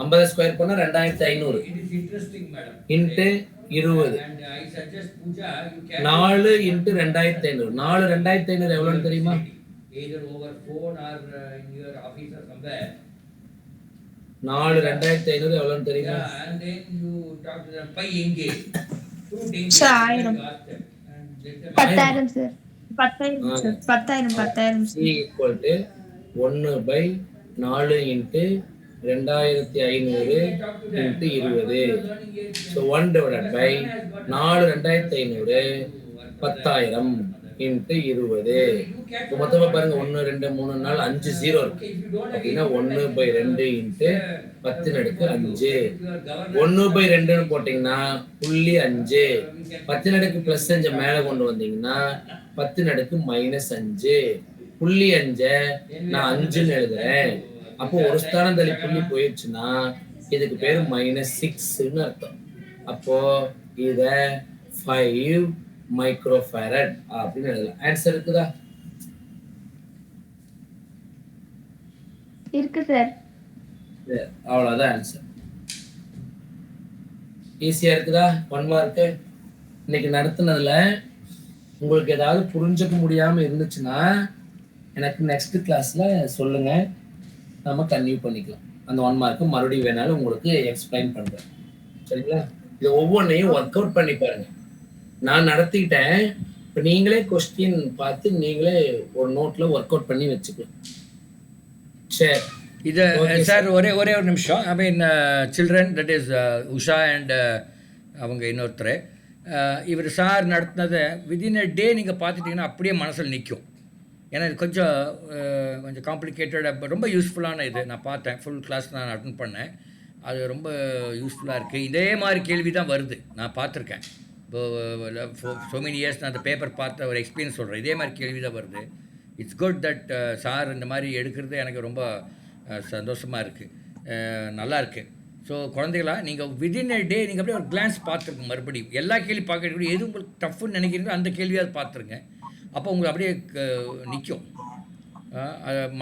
50 ஸ்கொயர் பண்ணா 2500 இன்ட்டு 20. 4 இன்ட்டு 2500. 4 2500 எவ்வளோன்னு தெரியுமா? 4 2500 எவ்வளோன்னு தெரியுமா? 10,000 sir. 10,000. C equal to 1/4 into 2500 into 20. So 1/4 2500 10,000 into 20. இப்போ மொத்தமாக பாருங்க 1 2 3 4 5 0 இருக்கு. அப்படின்னா 1/2 இன்ட்டு 10⁻5. 1/2ன்னு போட்டிங்கன்னா 0.5. 10 + 5 மேலே கொண்டு வந்தீங்கன்னா 10⁻⁻5. 0.5 நான் 5ன்னு எழுதுறேன். அப்போ ஒரு ஸ்தானம் தள்ளி புள்ளி போயிடுச்சுன்னா இதுக்கு பேர் -6ன்னு அர்த்தம். அப்போ இத 5 மைக்ரோஃபாரட் அப்படின்னு எழுதலாம். ஆன்சர் இருக்குதா? இருக்கு சார். அவ்வளவுதான் ஆன்சர். ஈஸியா இருக்குதா? 1 மார்க்கு. இன்னைக்கு நடத்துனதுல உங்களுக்கு ஏதாவது புரிஞ்சுக்க முடியாம இருந்துச்சுன்னா எனக்கு நெக்ஸ்ட் கிளாஸ்ல சொல்லுங்க, நம்ம கன்டினியூ பண்ணிக்கலாம். அந்த 1 மார்க்கு மறுபடியும் வேணாலும் உங்களுக்கு எக்ஸ்பிளைன் பண்றேன். சரிங்களா? இது ஒவ்வொன்றையும் ஒர்க் அவுட் பண்ணி பாருங்க. நான் நடத்திட்டேன். இப்போ நீங்களே கொஸ்டின் பார்த்து நீங்களே ஒரு நோட்ல ஒர்க் அவுட் பண்ணி வச்சுக்கலாம். சரி, இது சார் ஒரே ஒரு நிமிஷம். I mean children, that is Usha and அவங்க இன்னொருத்தர், இவர் சார் நடத்தினதை விதின் அ டே நீங்கள் பார்த்துட்டிங்கன்னா அப்படியே மனசில் நிற்கும். ஏன்னா இது கொஞ்சம் காம்ப்ளிகேட்டடாக ரொம்ப யூஸ்ஃபுல்லான இது. நான் பார்த்தேன், ஃபுல் கிளாஸ் நான் அட்டென்ட் பண்ணேன். அது ரொம்ப யூஸ்ஃபுல்லாக இருக்குது. இதே மாதிரி கேள்வி தான் வருது, நான் பார்த்துருக்கேன். இப்போ so many years நான் அந்த பேப்பர் பார்த்த ஒரு எக்ஸ்பீரியன்ஸ் சொல்கிறேன். இதே மாதிரி கேள்வி தான் வருது. இட்ஸ் குட் தட் சார் இந்த மாதிரி எடுக்கிறது எனக்கு ரொம்ப சந்தோஷமாக இருக்குது, நல்லா இருக்குது. ஸோ குழந்தைகளா, நீங்கள் விதின் அ டே நீங்கள் அப்படியே ஒரு கிளான்ஸ் பார்த்துருங்க. மறுபடியும் எல்லா கேள்வி பார்க்கக்கூடிய எது உங்களுக்கு டஃப்னு நினைக்கிறீங்களோ அந்த கேள்வியாவது பார்த்துருங்க. அப்போ உங்களுக்கு அப்படியே நிற்கும்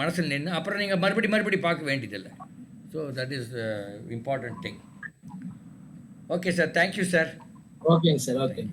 மனசில் நின்று. அப்புறம் நீங்கள் மறுபடி பார்க்க வேண்டியதில்லை. So that is important thing. Okay sir, thank you sir. ஓகேங்க சார், ஓகே.